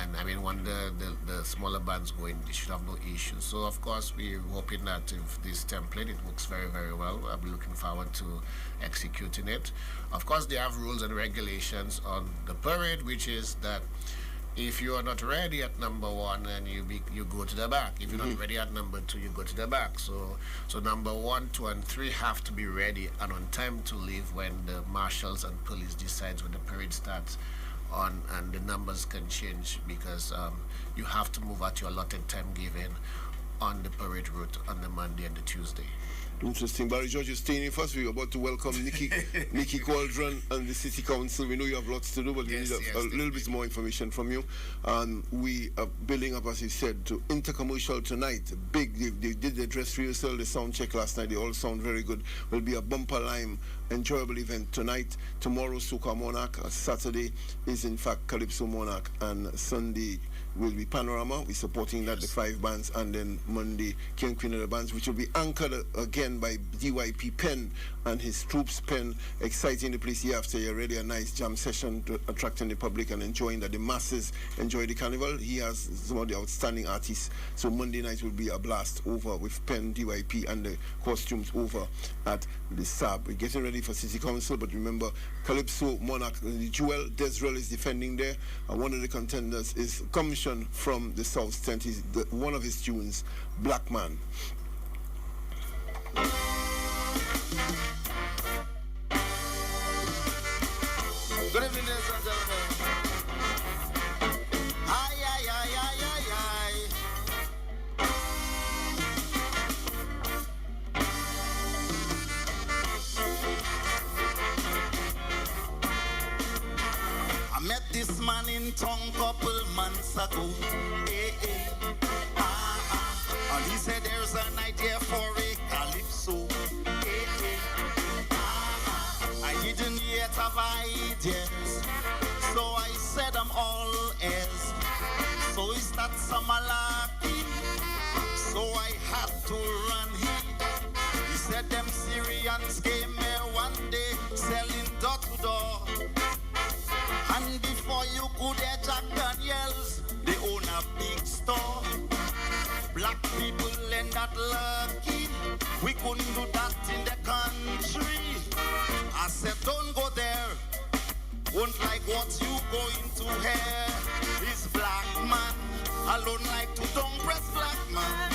Speaker 4: And I mean, when the smaller bands go in, they should have no issues. So of course we're hoping that if this template, it works very, very well. I'm looking forward to executing it. Of course, they have rules and regulations on the parade, which is that if you are not ready at number 1, then you go to the back. If you're not ready at number 2, you go to the back. So number 1, 2, and 3 have to be ready and on time to leave when the marshals and police decides when the parade starts on, and the numbers can change because you have to move at your allotted time given on the parade route on the Monday and the Tuesday.
Speaker 3: Interesting. Barry George is staying in first. We're about to welcome Nikki Cauldron and the City Council. We know you have lots to do, but we need a little bit more information from you. We are building up, as you said, to Intercommercial tonight. Big. They did the dress rehearsal, the sound check last night. They all sound very good. Will be a bumper lime, enjoyable event tonight. Tomorrow, Soca Monarch. Saturday is in fact Calypso Monarch, and Sunday will be Panorama. We're supporting that, the 5 bands, and then Monday, King Queen of the Bands, which will be anchored again by DYP Penn and his troops. Penn exciting the place year after year, really a nice jam session to attracting the public and enjoying that the masses enjoy the carnival. He has some of the outstanding artists, so Monday night will be a blast over with Penn, DYP, and the costumes over at the SAB. We're getting ready for City Council, but remember, Calypso Monarch, the Jewel Desrel is defending there, and one of the contenders is commissioned from the South Tent. Is one of his tunes, Black Man.
Speaker 5: Good evening, ladies and gentlemen. Aye, aye, aye, aye, aye, aye. I met this man in in town couple months ago. And he said there's an idea for a calypso. I didn't yet have ideas, so I said I'm all ears. So is that some malarkey? So I had to run here. He said them Syrians came here one day selling door to door. And before you could hear Jack Daniels, they own a big store. Black people ain't that lucky. We couldn't do that in the country. I said don't go there. Won't like what you going to hear. This black man alone like to don't press black man.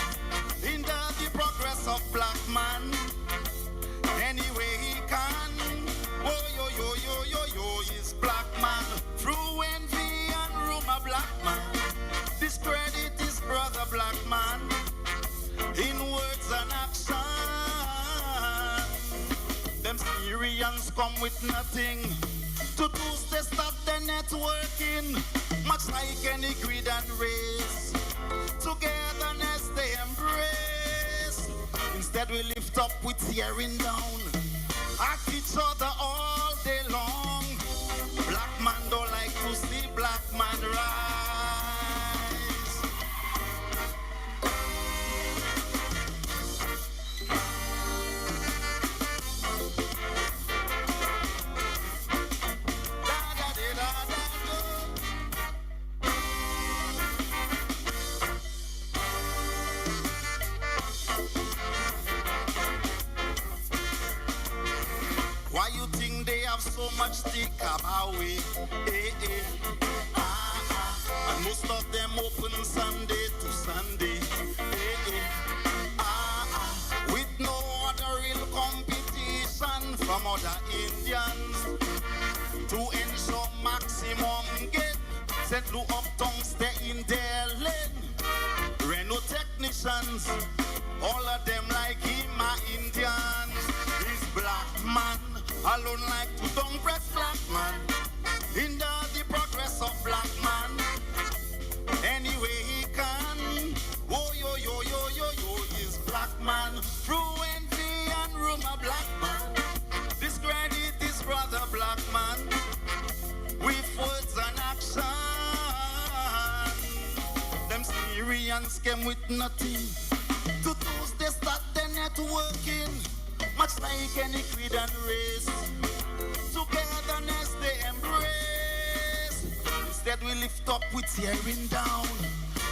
Speaker 5: Hinder the progress of black man. Anyway he can. Oh yo yo yo yo yo is black man. Through envy and rumor black man. Discredit his brother black man. In words and action. Them Syrians come with nothing. To Tuesday start the networking. Much like any creed and race. Togetherness they embrace. Instead we lift up with tearing down. At each other all day long. Black man don't like to see black man rise. Why you think they have so much stick about it? And most of them open Sunday to Sunday. With no other real competition from other Indians. To ensure maximum gain. St. Louis uptown stay in their lane. Renault technicians, all of them like him are Indians. This black man alone like to don't press black man. Hinder the progress of black man. Anyway he can. Oh yo yo yo yo yo is black man. Through envy and rumor black man. Discredit his brother black man. With words and action. Them Syrians came with nothing. To Tuesday start the networking. Much like any creed and race. Togetherness they embrace. Instead we lift up with tearing down.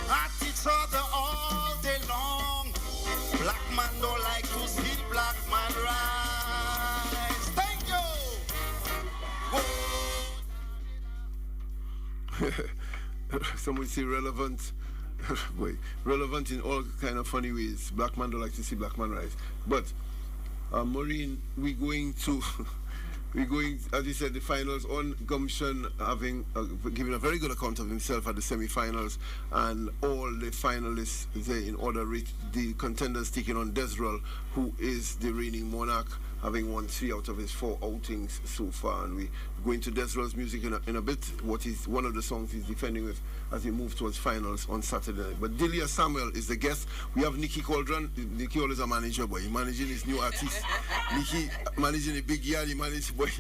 Speaker 5: At each other all day long. Black man don't like to see black man rise. Thank you.
Speaker 3: Some would say relevant. Boy, relevant in all kind of funny ways. Black man don't like to see black man rise. But Maureen, we're going, as you said, the finals on Gumption, having given a very good account of himself at the semi-finals, and all the finalists there in order. The contenders taking on Desrel, who is the reigning monarch, having won 3 out of his 4 outings so far. And we go into Desrel's music in a bit. What is one of the songs he's defending with as he moves towards finals on Saturday night. But Delia Samuel is the guest. We have Nicky Cauldron. Nicky always a manager boy. He managing his new artist. Nicky managing a big yard. He managed boy.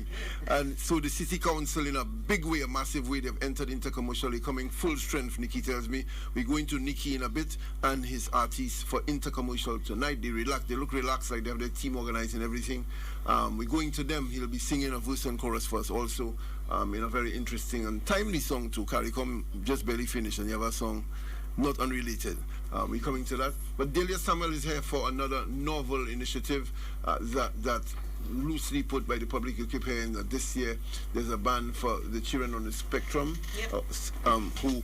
Speaker 3: And so the city council, in a big way, a massive way, they've entered into commercially, coming full strength. Nicky tells me we're going to Nicky in a bit and his artists for intercommercial tonight. They relax. They look relaxed, like they have their team organizing everything. We're going to them. He'll be singing a verse and chorus for us also, in a very interesting and timely song too. CARICOM just barely finished, and you have a song not unrelated. We're coming to that. But Delia Samuel is here for another novel initiative that loosely put by the public. You keep hearing that this year there's a ban for the children on the spectrum,
Speaker 2: yep.
Speaker 3: Who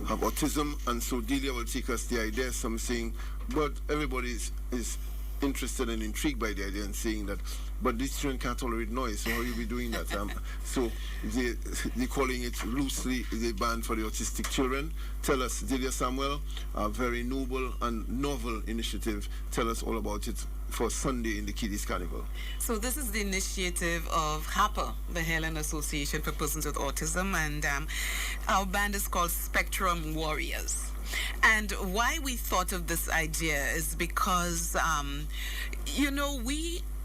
Speaker 3: have autism, and so Delia will take us the idea, something, but everybody is interested and intrigued by the idea and saying that, but these children can't tolerate noise, so how you be doing that? So they're calling it loosely the ban for the autistic children. Tell us, Delia Samuel, a very noble and novel initiative. Tell us all about it for Sunday in the Kiddies Carnival?
Speaker 2: So this is the initiative of HAPA, the Helen Association for Persons with Autism, and our band is called Spectrum Warriors. And why we thought of this idea is because,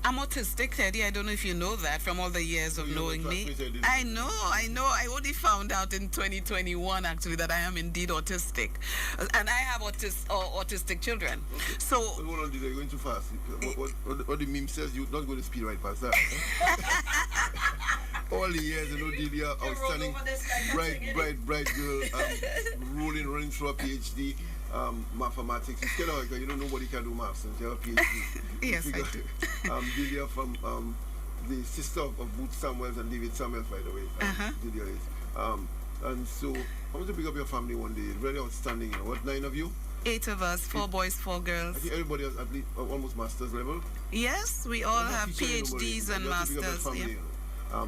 Speaker 2: I'm autistic, Teddy. I don't know if you know that from all the years of knowing me. I know. I only found out in 2021, actually, that I am indeed autistic. And I have autistic children.
Speaker 3: Okay.
Speaker 2: So...
Speaker 3: Hold on, you're going too fast. What the meme says, you're not going to speed right past that. All the years, Delia, outstanding, bright girl, rolling through a PhD. Mathematics. You scared of it, you know nobody can do maths and you have a PhD.
Speaker 2: Yes, I do.
Speaker 3: Delia from the sister of Booth Samuels and David Samuels, by the way. Delia is. And so I want to pick up your family one day. Very outstanding. What, 9 of you?
Speaker 2: 8 of us, 4 boys, 4 girls.
Speaker 3: I think everybody has at least almost master's level.
Speaker 2: Yes, we all have PhDs and masters.
Speaker 3: Yeah.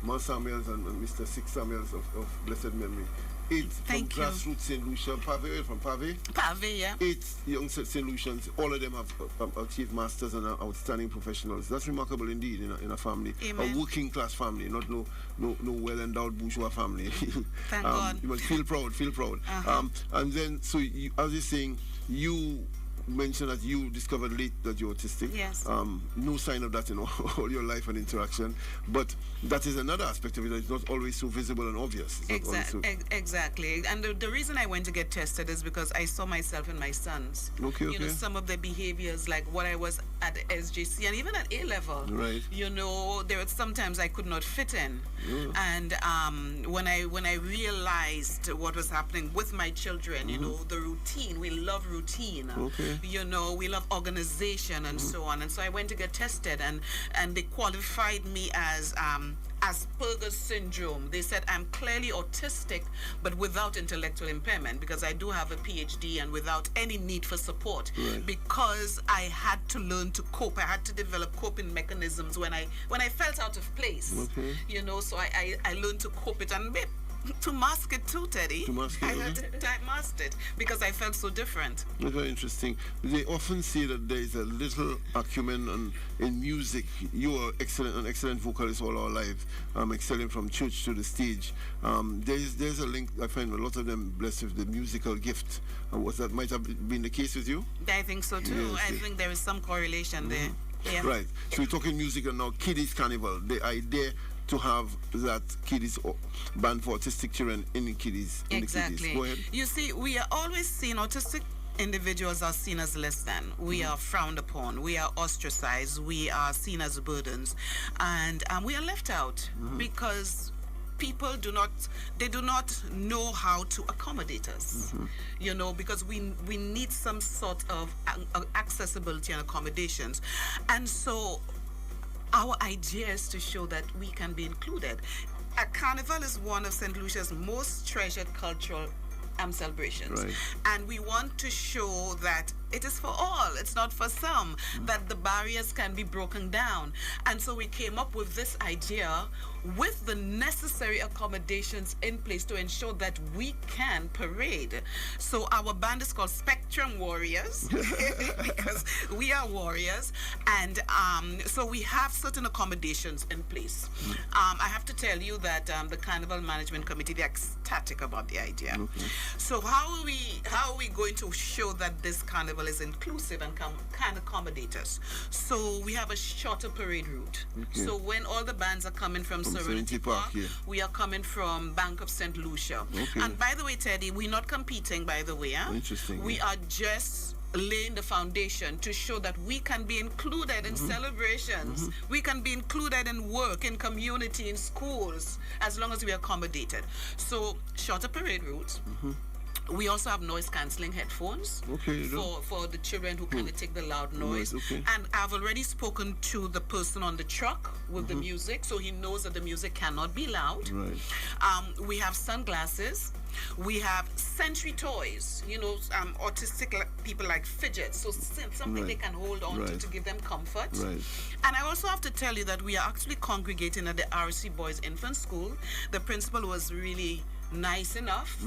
Speaker 3: Ma Samuels and Mr. Six Samuels of blessed memory. 8 from grassroots St. Lucia, Pave, from Pave.
Speaker 2: Pave, yeah.
Speaker 3: 8 young St. Lucians, all of them have achieved masters and are outstanding professionals. That's remarkable indeed in a family. Amen. A working class family, not no well-endowed bourgeois family.
Speaker 2: Thank God.
Speaker 3: You must feel proud. And then, so you, as you're saying, you mentioned that you discovered late that you're autistic.
Speaker 2: Yes.
Speaker 3: No sign of that in all your life and interaction. But that is another aspect of it that is not always so visible and obvious.
Speaker 2: Exactly. And the reason I went to get tested is because I saw myself in my sons.
Speaker 3: Okay.
Speaker 2: You know, some of the behaviors, like what I was at SJC and even at A level.
Speaker 3: Right.
Speaker 2: You know, there were sometimes I could not fit in.
Speaker 3: Yeah.
Speaker 2: And when I realized what was happening with my children, you know, the routine, we love routine.
Speaker 3: Okay.
Speaker 2: You know, we love organization and so on. And so I went to get tested, and they qualified me as Asperger's syndrome. They said I'm clearly autistic, but without intellectual impairment, because I do have a PhD and without any need for support.
Speaker 3: Right.
Speaker 2: Because I had to learn to cope. I had to develop coping mechanisms when I felt out of place.
Speaker 3: Okay.
Speaker 2: You know, so I learned to cope it and to mask it too, Teddy.
Speaker 3: To mask it,
Speaker 2: I had to mask it because I felt so different.
Speaker 3: That's very interesting. They often say that there is a little acumen in music. You are an excellent vocalist all our lives, excelling from church to the stage. There's a link. I find a lot of them blessed with the musical gift. That might have been the case with you?
Speaker 2: I think so too.
Speaker 3: Yes,
Speaker 2: I think there is some correlation there. Yeah.
Speaker 3: Right. So we're talking music and now Kiddies Carnival. The idea to have that Kiddies band for autistic children in the Kiddies.
Speaker 2: Exactly.
Speaker 3: Go ahead.
Speaker 2: You see, we are always seen, autistic individuals are seen as less than. We are frowned upon. We are ostracized. We are seen as burdens. And we are left out because people do not know how to accommodate us, you know, because we need some sort of accessibility and accommodations. And so our idea is to show that we can be included. A carnival is one of St. Lucia's most treasured cultural celebrations.
Speaker 3: Right.
Speaker 2: And we want to show that it is for all, it's not for some, that the barriers can be broken down. And so we came up with this idea with the necessary accommodations in place to ensure that we can parade. So our band is called Spectrum Warriors because we are warriors. And so we have certain accommodations in place. I have to tell you that the Carnival Management Committee, they're ecstatic about the idea. So how are we going to show that this carnival is inclusive and can accommodate us? So we have a shorter parade route. So when all the bands are coming from Serenity Park, we are coming from Bank of St. Lucia. And by the way, Teddy, we're not competing, by the way.
Speaker 3: Interesting.
Speaker 2: We are just laying the foundation to show that we can be included in celebrations. We can be included in work, in community, in schools, as long as we are accommodated. So shorter parade routes. We also have noise-canceling headphones for the children who kind of take the loud noise. And I've already spoken to the person on the truck with the music, so he knows that the music cannot be loud. We have sunglasses. We have sensory toys. You know, autistic people like fidgets, so something they can hold on to give them comfort. And I also have to tell you that we are actually congregating at the RC Boys Infant School. The principal was really nice enough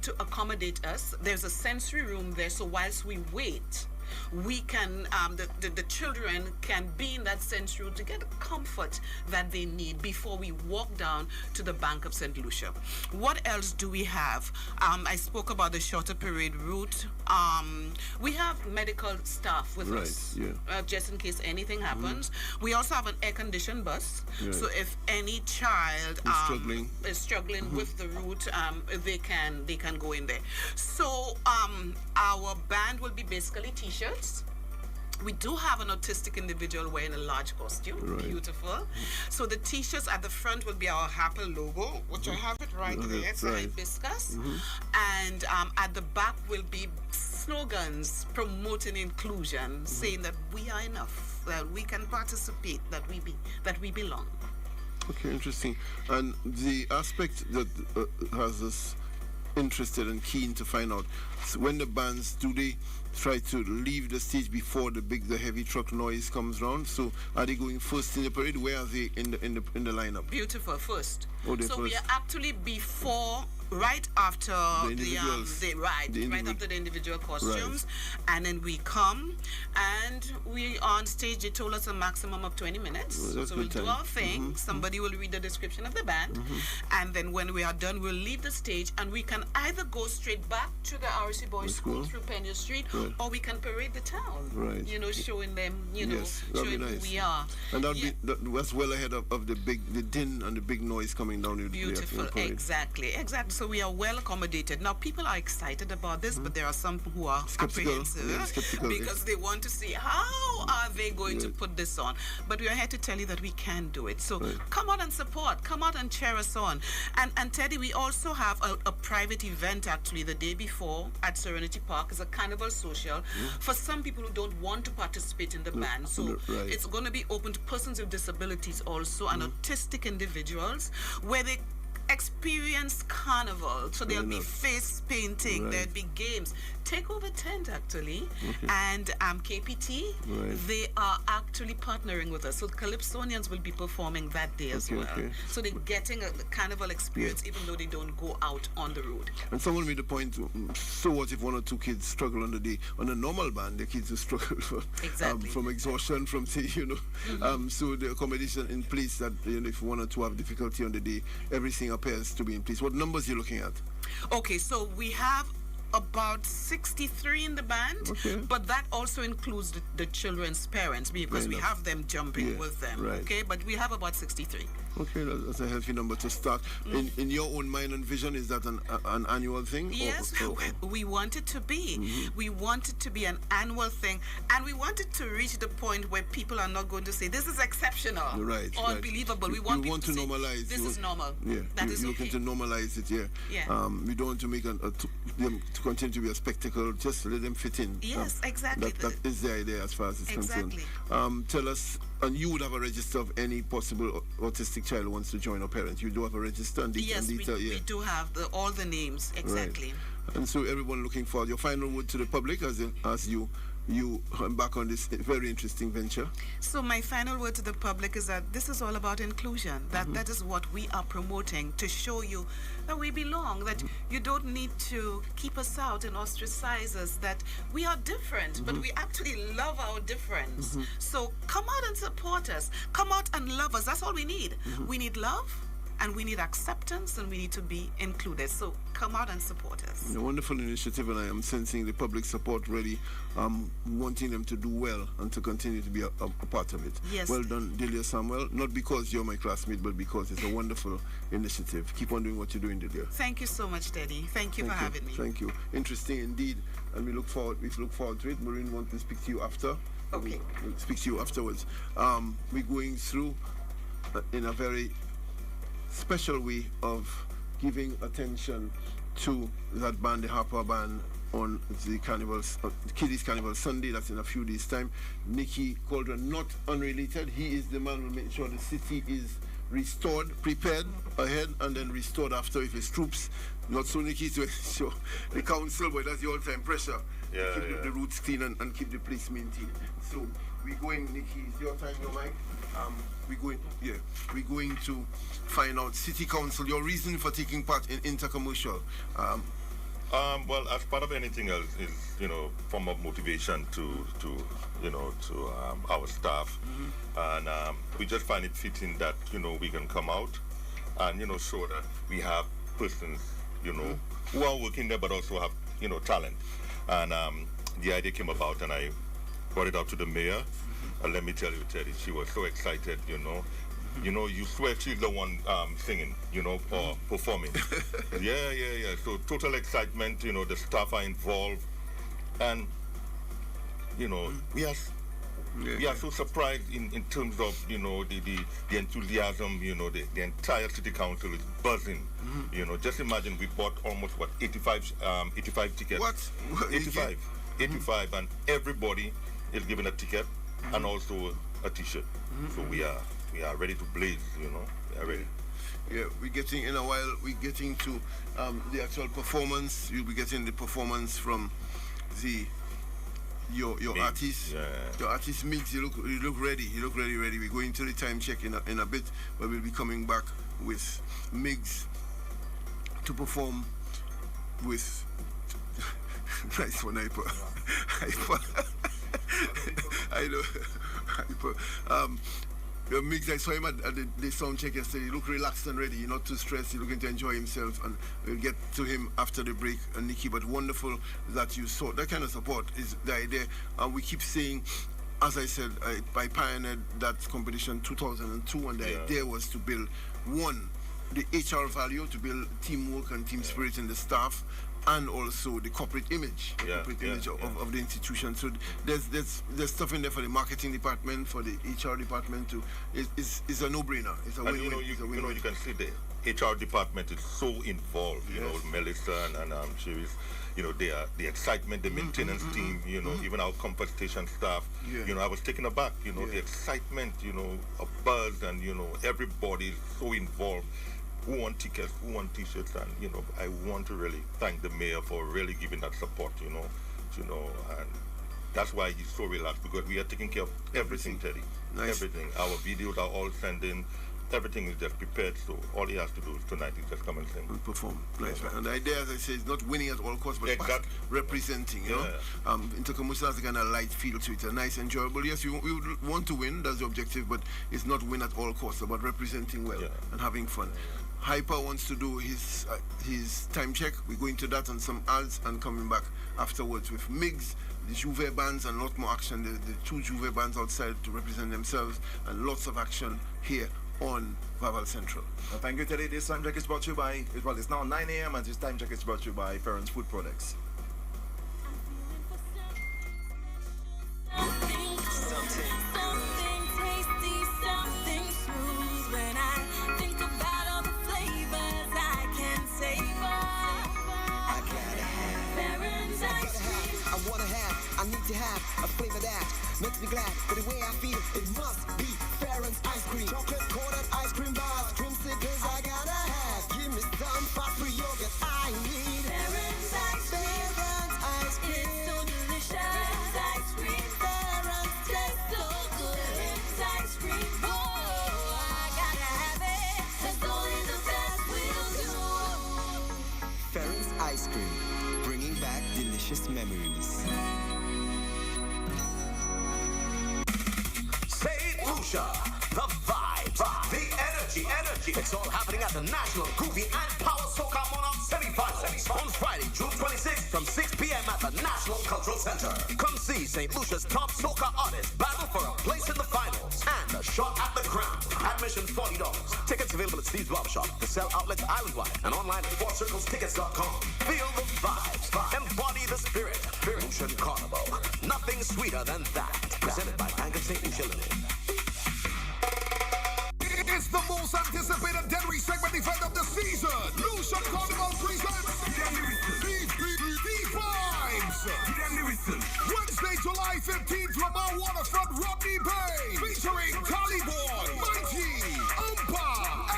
Speaker 2: to accommodate us. There's a sensory room there, so whilst we wait, we can, the children can be in that St. Route to get the comfort that they need before we walk down to the bank of St. Lucia. What else do we have? I spoke about the shorter parade route. We have medical staff with us, just in case anything happens. We also have an air-conditioned bus, so if any child is struggling with the route, they can go in there. So our band will be basically T-shirts. We do have an autistic individual wearing a large costume. Beautiful. So the T-shirts at the front will be our Apple logo, which I have it right there. It's a hibiscus. And at the back will be slogans promoting inclusion, saying that we are enough, that we can participate, that we belong.
Speaker 3: Okay, interesting. And the aspect that has us interested and keen to find out, so when the bands, do they try to leave the stage before the heavy truck noise comes round? So are they going first in the parade? Where are they in the lineup?
Speaker 2: Beautiful, first.
Speaker 3: Oh,
Speaker 2: so
Speaker 3: first.
Speaker 2: We are actually before, right after right after the individual costumes, and then we come and we on stage. They told us a maximum of 20 minutes, so we'll do our thing. Somebody will read the description of the band, and then when we are done, we'll leave the stage and we can either go straight back to the RC Boys School through Pena Street, or we can parade the town, showing them, showing who we are.
Speaker 3: And that's well ahead of the din and the big noise coming down.
Speaker 2: Beautiful, exactly. So we are well accommodated. Now, people are excited about this, but there are some who are apprehensive because they want to see how are they going to put this on. But we are here to tell you that we can do it. So come out and support. Come out and cheer us on. And Teddy, we also have a private event actually the day before at Serenity Park. It's a carnival social for some people who don't want to participate in the band. So it's going to be open to persons with disabilities also and autistic individuals, where they experience carnival. So there'll be face painting, there'll be games. Take Over Tent actually, and KPT, they are actually partnering with us. So Calypsonians will be performing that day as well. So they're getting a carnival experience even though they don't go out on the road.
Speaker 3: And someone made the point, so what if one or two kids struggle on the day? On a normal band, the kids will struggle from exhaustion, from say, so the accommodation in place that if one or two have difficulty on the day, everything appears to be in place. What numbers are you looking at?
Speaker 2: Okay, so we have about 63 in the band, but that also includes the children's parents because we have them jumping with them. Okay, but we have about 63.
Speaker 3: Okay, that's a healthy number to start. In your own mind and vision, is that an annual thing?
Speaker 2: Yes, we want it to be. We want it to be an annual thing, and we want it to reach the point where people are not going to say, this is exceptional or unbelievable. We want people to normalize. This is normal. That is
Speaker 3: looking to normalize it, we don't want to make them to continue to be a spectacle. Just let them fit in.
Speaker 2: Yes, exactly.
Speaker 3: That is the idea as far as it's concerned. Tell us, and you would have a register of any possible autistic child who wants to join a parent. You do have a register and detail.
Speaker 2: Yes, we do have all the names, exactly.
Speaker 3: And so everyone looking forward. Your final word to the public as you embark on this very interesting venture.
Speaker 2: So my final word to the public is that this is all about inclusion. That is what we are promoting, to show you that we belong, that you don't need to keep us out and ostracize us, that we are different, but we actually love our difference. So come out and support us. Come out and love us. That's all we need. We need love, and we need acceptance, and we need to be included. So come out and support us.
Speaker 3: A wonderful initiative, and I am sensing the public support really, wanting them to do well and to continue to be a part of it.
Speaker 2: Yes.
Speaker 3: Well done, Delia Samuel. Not because you're my classmate, but because it's a wonderful initiative. Keep on doing what you're doing, Delia.
Speaker 2: Thank you so much, Teddy. Thank you for having me.
Speaker 3: Thank you. Interesting indeed, and we look forward to it. Maureen wants to speak to you after.
Speaker 2: Okay.
Speaker 3: We'll speak to you afterwards. We're going through in a very special way of giving attention to that band, the Harper Band, on the Carnivals, the Kiddies Carnival Sunday. That's in a few days' time. Nicky Cauldron, not unrelated. He is the man who will make sure the city is restored, prepared ahead, and then restored after if it's troops. Not so Nicky to ensure the council, but that's the all-time pressure. To keep the routes clean and keep the place maintained. So we're going, Nicky, it's your time, your mic. We're going to find out, City Council, your reason for taking part in Intercommercial.
Speaker 6: Well, as part of anything else, is form of motivation to our staff, and we just find it fitting that we can come out and show that we have persons who are working there, but also have talent, and the idea came about, and I brought it up to the mayor. And let me tell you, Teddy, she was so excited. You swear she's the one singing, or performing. Yeah. So total excitement, the staff are involved. And, we are so surprised in terms of, the enthusiasm, the entire city council is buzzing. Just imagine we bought almost, 85 tickets.
Speaker 3: What?
Speaker 6: 85, and everybody is given a ticket and also a t-shirt. So we are ready to blaze, we are ready.
Speaker 3: Yeah, we're getting, in a while, we're getting to the actual performance. You'll be getting the performance from your artist.
Speaker 6: Yeah.
Speaker 3: Your artist Mix, you look ready. You look ready. We're going to the time check in a bit, but we'll be coming back with Mix to perform with nice one, Hyper. I know. Mix, I saw him at the sound check yesterday. He looked relaxed and ready. He's not too stressed. He's looking to enjoy himself, and we'll get to him after the break, Nikki. But wonderful that you saw that kind of support is the idea. And we keep saying, as I said, I pioneered that competition 2002, and the idea was to build the HR value, to build teamwork and team spirit in the staff, and also the corporate image, of the institution. So there's stuff in there for the marketing department, for the HR department too. It's a no-brainer. It's a win-win.
Speaker 6: You can see the HR department is so involved. Melissa and Cherise, they are the excitement, the maintenance team. Even our compensation staff. I was taken aback. The excitement. A buzz, and everybody is so involved. Who want tickets, who want t-shirts, and I want to really thank the mayor for really giving that support, and that's why he's so relaxed, because we are taking care of everything, Teddy.
Speaker 3: Nice.
Speaker 6: Everything. Our videos are all sending. Everything is just prepared, so all he has to do is tonight is just come and sing.
Speaker 3: And perform. Nice. And the idea, as I say, is not winning at all costs, but representing, Intercommercial has a kind of light feel to it, a nice, enjoyable. Yes, we would want to win, that's the objective, but it's not win at all costs, about representing well and having fun. Hyper wants to do his time check. We go into that and some ads, and coming back afterwards with Migs, the Juve bands, and a lot more action. The two Juve bands outside to represent themselves, and lots of action here on Vaval Central.
Speaker 7: Well, thank you, Teddy. This time check is brought to you by, it's now 9 a.m. and this time check is brought to you by Ferentz Food Products.
Speaker 8: I need to have a flavor that makes me glad. But the way I feel, it must be Ferentz ice cream. Chocolate coated ice cream bars, cream sippers I gotta have. Give me some fast free yogurt I need. Ferentz ice cream. Ferentz ice cream. It's so delicious. Ferentz ice cream. Ferentz tastes so good. Ferentz ice cream. Oh, I gotta have it. That's only the best will do. Ferentz ice cream, bringing back delicious memories.
Speaker 9: The vibes, the energy. It's all happening at the National Groovy and Power Soca Monarch Semi-Finals on Friday, June 26th from 6 p.m. at the National Cultural Center. Come see St. Lucia's top soca artists battle for a place in the finals and a shot at the crown. Admission $40. Tickets available at Steve's Barbershop, the sell outlets island-wide, and online at fourcirclestickets.com. Feel the vibes, embody the spirit. Lucian Carnival, nothing sweeter than that. Presented by Bank of St. Lucia Limited.
Speaker 10: It's the most anticipated Denry segment event of the season. Lucian Carnival presents D-Vibes. Wednesday, July 15th from our waterfront Rodney Bay. Featuring Tallyboy, Mighty, Umpa,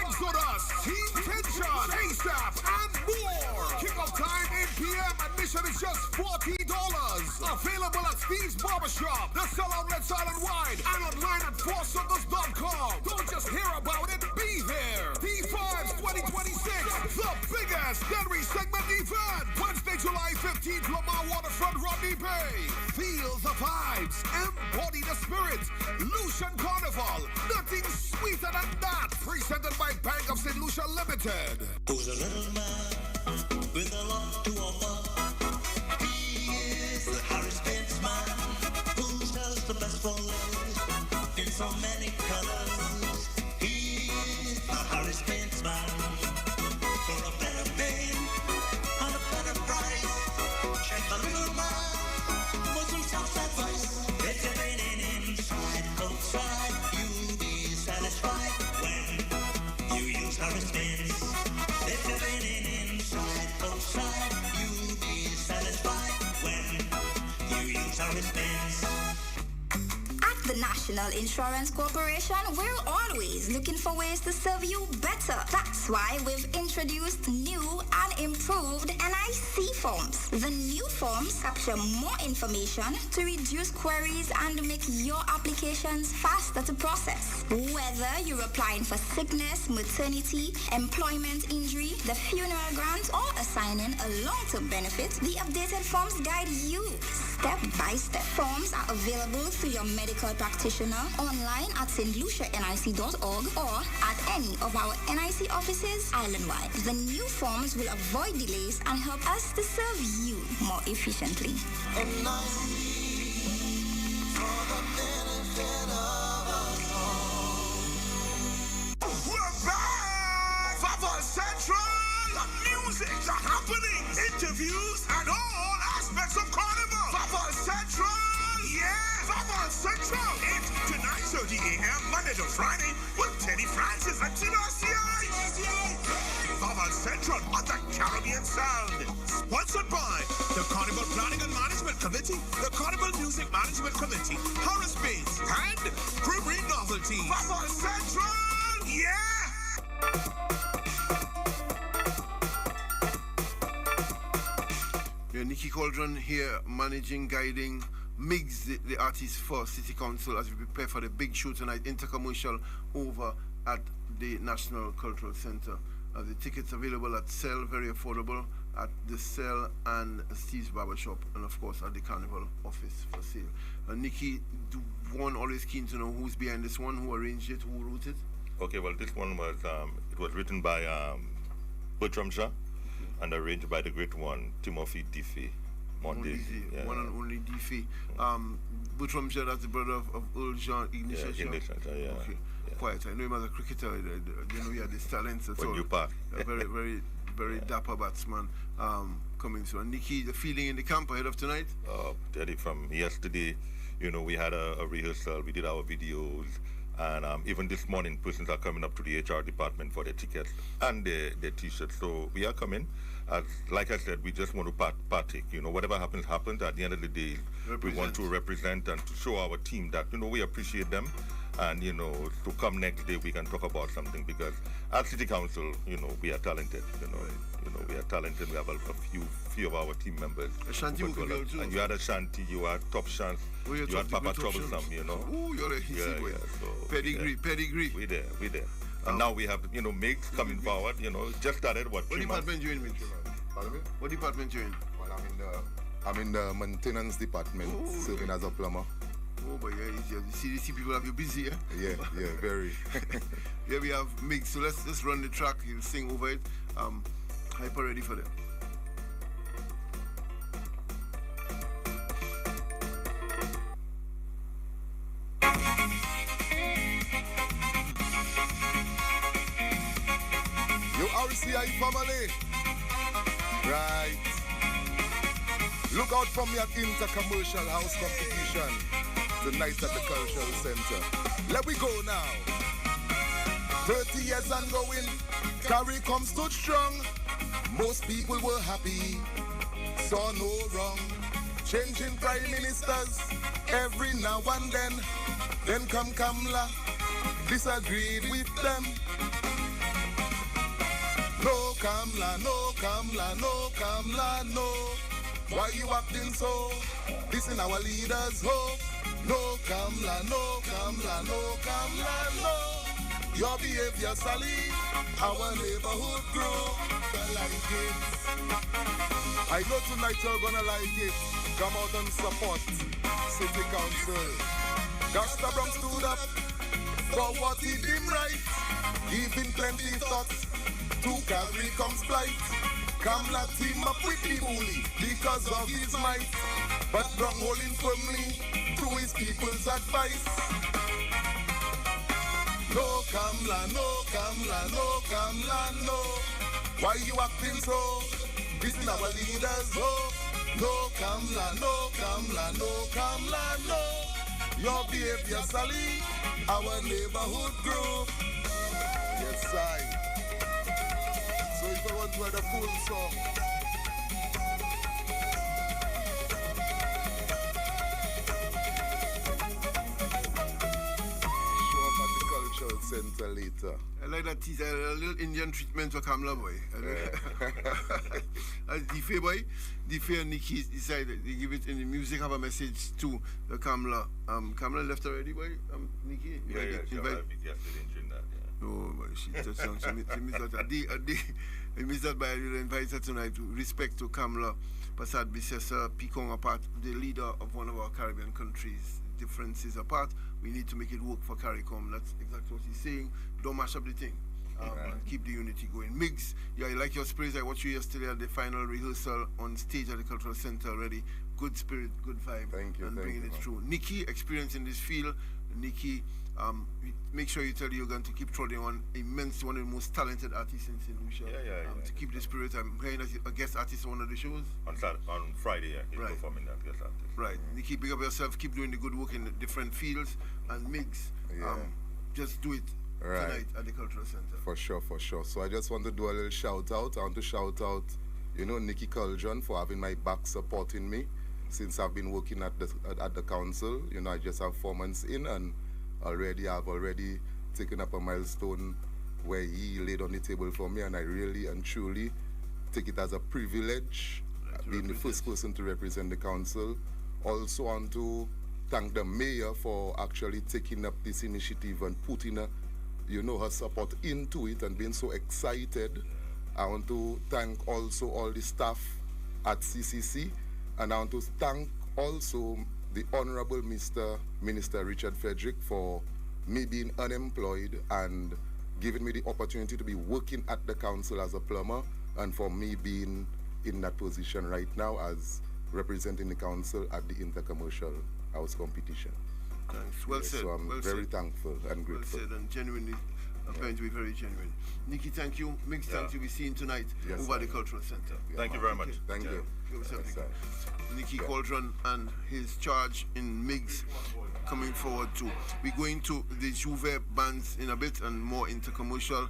Speaker 10: Exodus, Team Tension, ASAP, and more. Kick-off time 8 p.m. Admission is just $40. Available at Steve's Barbershop, the Sell Outlets island-wide, and online at fourcircles.com. Don't just hear about it, be there. D-Vibes 2026, the biggest Denry segment event. Wednesday, July that, presented by Bank of St. Lucia Limited.
Speaker 11: Who's a little man with a lot to offer? He is the Harris Benz man who sells the best for less in so many colors. He is the Harris Benz man for a better bin and a better price. Check the little man for some soft advice. If you're winning inside, outside, you'll be satisfied when you use Harris Benz. If you're winning inside, outside, you'll be satisfied when you use Harris Benz.
Speaker 12: At the National Insurance Corporation, we're always looking for ways to serve you better. That's why we've introduced new and improved NIC forms. The new forms capture more information to reduce queries and make your applications faster to process. Whether you're applying for sickness, maternity, employment injury, the funeral grant, or assigning a long-term benefit, the updated forms guide you step by step. Forms are available through your medical practitioner, online at stlucianic.org, or at any of our NIC offices island-wide. The new forms will avoid delays and help us to serve you more efficiently.
Speaker 10: We're back! Vaval Central! Music, the happening, interviews, and all aspects of Carnival. Vaval Central! Yeah! Vaval Central! 8 to 9:30 a.m. Monday to Friday with Teddy Francis and TLCI. Vaval Central on the Caribbean Sound. Sponsored by the Carnival Planning and Management Committee, the Carnival Music Management Committee, Harris Bates, and Primary Novelties. Vaval Central! Yeah!
Speaker 3: Yeah, Nikki Cauldron here, managing, guiding Miggs, the artist for City Council, as we prepare for the big show tonight, intercommercial, over at the National Cultural Center. The tickets available at Cell, very affordable, at the Cell and Steve's Barbershop, and of course at the Carnival office for sale. Nikki, one always keen to know who's behind this one, who arranged it, who wrote it?
Speaker 6: Okay, well, this one was, it was written by Bertram Shah and arranged by the great one, Timothy Diffie.
Speaker 3: One and only Diffie. Bertram Shah, that's the brother of Earl Jean Ignatius Shah?
Speaker 6: Yeah.
Speaker 3: Okay.
Speaker 6: Yeah.
Speaker 3: Quite. I know him as a cricketer. I didn't know he had this talent at all.
Speaker 6: When you pass.
Speaker 3: Very dapper batsman coming through. And Nikki, the feeling in the camp ahead of tonight?
Speaker 6: Teddy, from yesterday, we had a rehearsal, we did our videos, and even this morning, persons are coming up to the HR department for their tickets and their t-shirts. So we are coming. Like I said, we just want to partake. Whatever happens. At the end of the day, we want to represent and to show our team that, we appreciate them. And, to come next day, we can talk about something, because at City Council, we are talented, we are talented. We have a few of our team members.
Speaker 3: Ashanti too.
Speaker 6: And you had Ashanti, you had Top Chance, you had Papa Troublesome,
Speaker 3: Ooh, you're a hissy boy.
Speaker 6: So,
Speaker 3: pedigree.
Speaker 6: We there. And now we have, Miggs coming forward, just started, what
Speaker 3: department you in, Miggs?
Speaker 13: Pardon me?
Speaker 3: What department you in?
Speaker 13: Well, I'm in the maintenance department, serving as a plumber.
Speaker 3: Oh, but yeah, you see people have you busy,
Speaker 13: yeah? Yeah, very.
Speaker 3: Here we have Miggs, so let's run the track, he'll sing over it. Hyper ready for them.
Speaker 13: Yo, RCI family. Right. Look out for me at Intercommercial House Competition tonight at the Cultural Center. Let we go now. 30 years and going, Carrie comes stood strong. Most people were happy, saw no wrong. Changing prime ministers every now and then come Kamala, disagreed with them. No Kamala, no Kamala, no Kamala, no. Why you acting so? This in our leaders' hope. No Kamala, no Kamala, no Kamala, no. Your behavior, Sally, our neighborhood grow. I like it. I know tonight you're gonna like it. Come out and support City Council. Gasta Bronx stood up But what he did right, giving plenty thoughts to carry comes flight. Kamla team up with the bully because of his might, but wrong holding firmly to his people's advice. No Kamla, no Kamla, no Kamla, no. Why you acting so? This is our leaders, oh. No Kamla, no Kamla, no Kamla, no. Your behavior, Sally, our neighborhood group. Yes, I. So if I want to have a full song. Show up at the cultural center later.
Speaker 3: I like that teaser, a little Indian treatment for Kamla boy. As Dife boy, Dife and Nikki decided they give it in the music, have a message to the Kamla. Kamla left already, boy. Nikki?
Speaker 6: Yeah, she arrived yesterday in Trinidad, yeah.
Speaker 3: No, boy, she touched on. She missed that. A day. I missed that by I will invite her tonight to respect to Kamla Passad Bissessa, Picong apart, the leader of one of our Caribbean countries. Differences apart, we need to make it work for CARICOM. That's exactly what he's saying. Don't mash up the thing. And keep the unity going. Migs, yeah, I like your spirits. I watched you yesterday at the final rehearsal on stage at the Cultural Center already. Good spirit, good vibe.
Speaker 13: Thank you.
Speaker 3: And bringing it through. Nikki, experience in this field. Nikki, make sure you tell you're going to keep trotting on immense, one of the most talented artists in St. Lucia. To keep the spirit. I'm hearing as a guest artist on one of the shows.
Speaker 6: On Friday, yeah, he's performing that guest artist.
Speaker 3: Right. Nikki, big up yourself. Keep doing the good work in different fields. And Migs, just do it tonight at the Cultural Center.
Speaker 13: For sure. So I just want to do a little shout out. I want to shout out, Nikki Cauldron for having my back, supporting me since I've been working at the council. I just have 4 months in, and I've already taken up a milestone where he laid on the table for me, and I really and truly take it as a privilege being the first person to represent the council. Also want to thank the mayor for actually taking up this initiative and putting her support into it and being so excited. I want to thank also all the staff at CCC, and I want to thank also the Honorable Mr. Minister Richard Frederick for me being unemployed and giving me the opportunity to be working at the council as a plumber, and for me being in that position right now as representing the council at the Intercommercial House competition.
Speaker 3: Thanks. Well said.
Speaker 13: So I'm very thankful and grateful.
Speaker 3: Well said, and genuinely appearing to be very genuine. Nikki, thank you. Migs, thank you. We'll see you tonight over the Cultural Center.
Speaker 6: Thank you very much.
Speaker 13: Thank you.
Speaker 3: Nikki Cauldron and his charge in Migs coming forward too. We're going to the Juve bands in a bit and more intercommercial.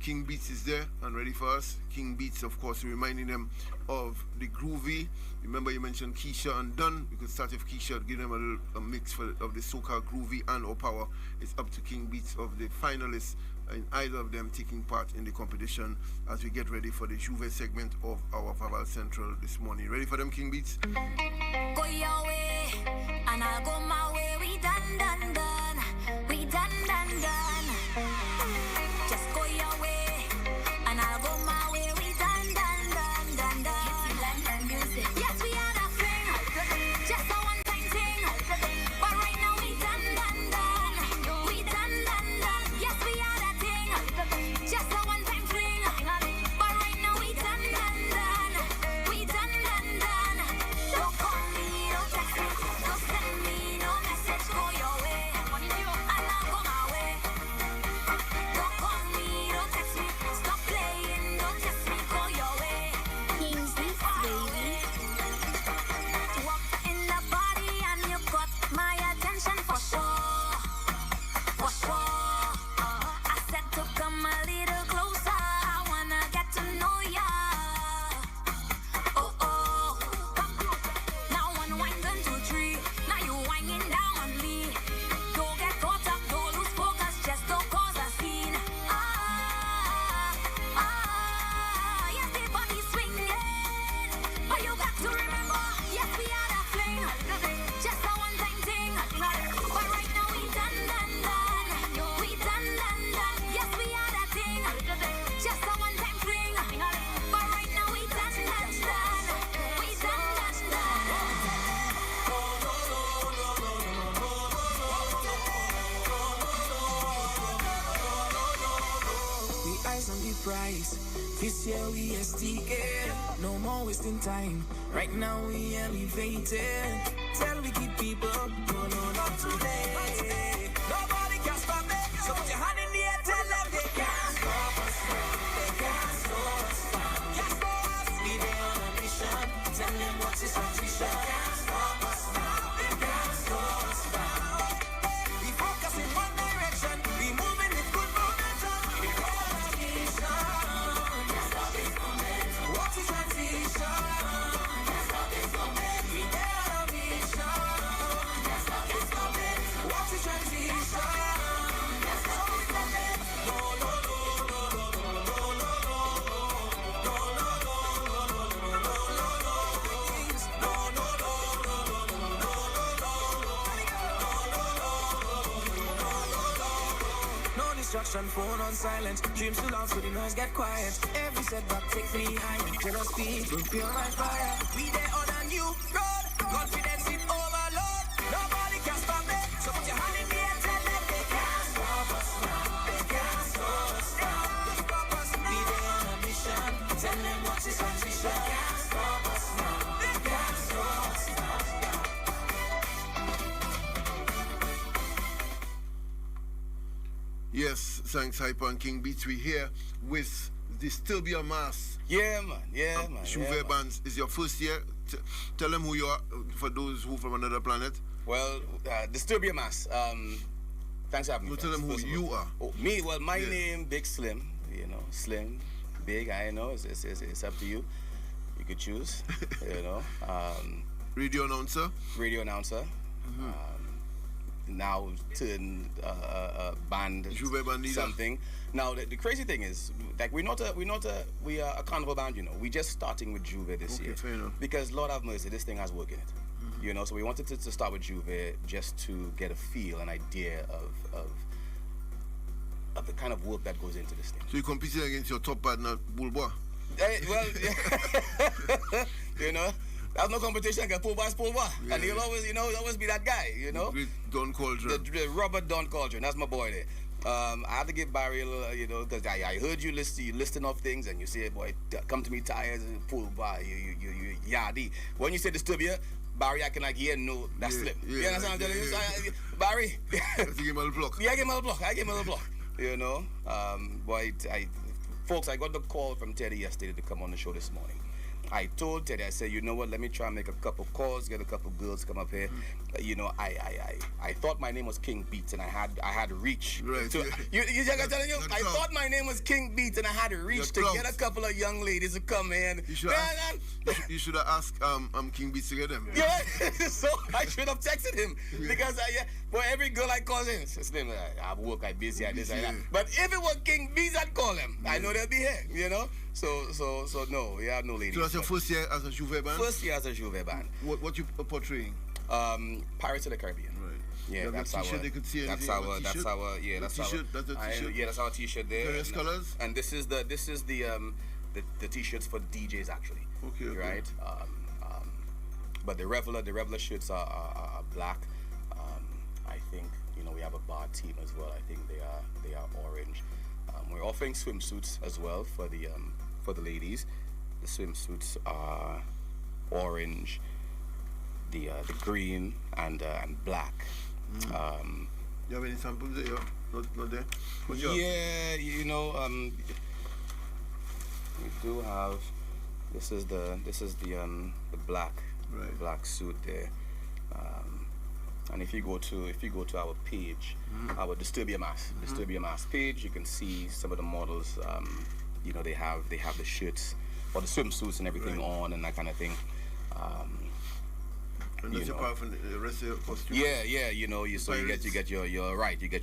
Speaker 3: King Beats is there and ready for us. King Beats, of course, reminding them of the groovy. Remember you mentioned Keisha and Dunn. We could start with Keisha, give them a mix of the soca groovy and or power. It's up to King Beats of the finalists, and either of them taking part in the competition as we get ready for the Juve segment of our Vaval Central this morning. Ready for them, King Beats?
Speaker 14: Go your way, and I'll go my way. We done. We done. Just go your way, and I'll go my way. We done. Yes, we had a thing, just a one-time thing. But right now we done. We done. Yes, we had a thing, just a one-time thing. But right now we done. We done. Don't call me, don't text me, don't send me no message. Go your way.
Speaker 15: eyes on the prize. This year we STK, no more wasting time. Right now we elevated. Tell we keep people, no, not today. Nobody can stop it. So put your hand in the air, tell them they can't stop us. They can't stop us. Can't stop us. We there on a mission. Tell them what's this transition. Can't stop us now. They can't stop us now. We focus in one direction. We moving with good momentum. We there on a mission. Can't stop this momentum. What's this transition? Can't stop this momentum. We there on a mission. Can't stop this momentum. What's this transition? Distraction, phone on silent. Dreams too loud so the noise get quiet. Every setback takes me higher. Jealousy will feel my fire. We there on a new road. Confidence in overload. Nobody can stop it. So put your hand in the air, tell them they can't stop us now. They can't stop us now. They stop us. We there on a mission. Tell them what's this transition. They can't stop us now. They can't stop us now.
Speaker 3: Yes, thanks, Hyper and King Beats. We here with Disturbia Mass.
Speaker 16: Yeah, man. Yeah, man.
Speaker 3: Juve Bands is your first year. Tell them who you are for those who from another planet.
Speaker 16: Well, Disturbia Mass. Thanks for having me.
Speaker 3: Tell them who you are.
Speaker 16: Oh, me? Well, my name, Big Slim. You know, Slim, Big. I know. It's up to you. You could choose. You know.
Speaker 3: Radio announcer.
Speaker 16: Radio announcer. Mm-hmm. Now turn band something. Now the crazy thing is, like we are a carnival band, you know. We just starting with Juve this year because Lord have mercy, this thing has work in it, you know. So we wanted to start with Juve just to get a feel, an idea of the kind of work that goes into this thing.
Speaker 3: So you competing against your top partner, Bulbois?
Speaker 16: Well, you know. There's no competition against Poor Boy's Poor Boy. Yeah. And he'll always, you know, always be that guy, you know.
Speaker 3: Don Cauldron.
Speaker 16: The Robert Don Cauldron, that's my boy there. I have to give Barry a little, you know, because I heard you listing off things and you say, boy, come to me tires and Poor Boy, you yardie. When you say Disturbia, Barry acting like, yeah, no, that's Slim. Yeah, you understand what I'm telling you? Barry.
Speaker 3: I give him a little block.
Speaker 16: Yeah, I give him a little block. You know, boy, folks, I got the call from Teddy yesterday to come on the show this morning. I told Teddy, I said, you know what, let me try and make a couple calls, get a couple girls to come up here. You know, I thought my name was King Beats and I had reach. Right. To, you I'm telling you, I thought my name was King Beats and I had to reach to get a couple of young ladies to come in.
Speaker 3: You should have asked King Beats to get them.
Speaker 16: Yeah, so I should have texted him because for every girl I call him, his name, I work, I busy, I this, I that. But if it was King Beats, I'd call him. I know they'll be here, you know. So no, we have no ladies.
Speaker 3: So that's your first year as a Juve band?
Speaker 16: First year as a Juve band.
Speaker 3: What you portraying?
Speaker 16: Pirates of the Caribbean.
Speaker 3: Right.
Speaker 16: Yeah, that's our.
Speaker 3: They could see
Speaker 16: that's our. That's our. Yeah, that's our.
Speaker 3: That's the t-shirt.
Speaker 16: Yeah, that's our t-shirt there.
Speaker 3: Various colors.
Speaker 16: And this is the t-shirts for DJs actually.
Speaker 3: Okay.
Speaker 16: Right. But the Reveler shirts are black. I think we have a bar team as well. I think they are orange. We're offering swimsuits as well for the ladies. The swimsuits are orange, the green and black.
Speaker 3: You have any samples there? Not there?
Speaker 16: Yeah, we do have. This is the black, right. The black suit there. And if you go to our page, our Disturbia Mass page, you can see some of the models. They have the shirts or the swimsuits and everything on and that kind of thing.
Speaker 3: And that's apart from the rest of your costume.
Speaker 16: Yeah. You get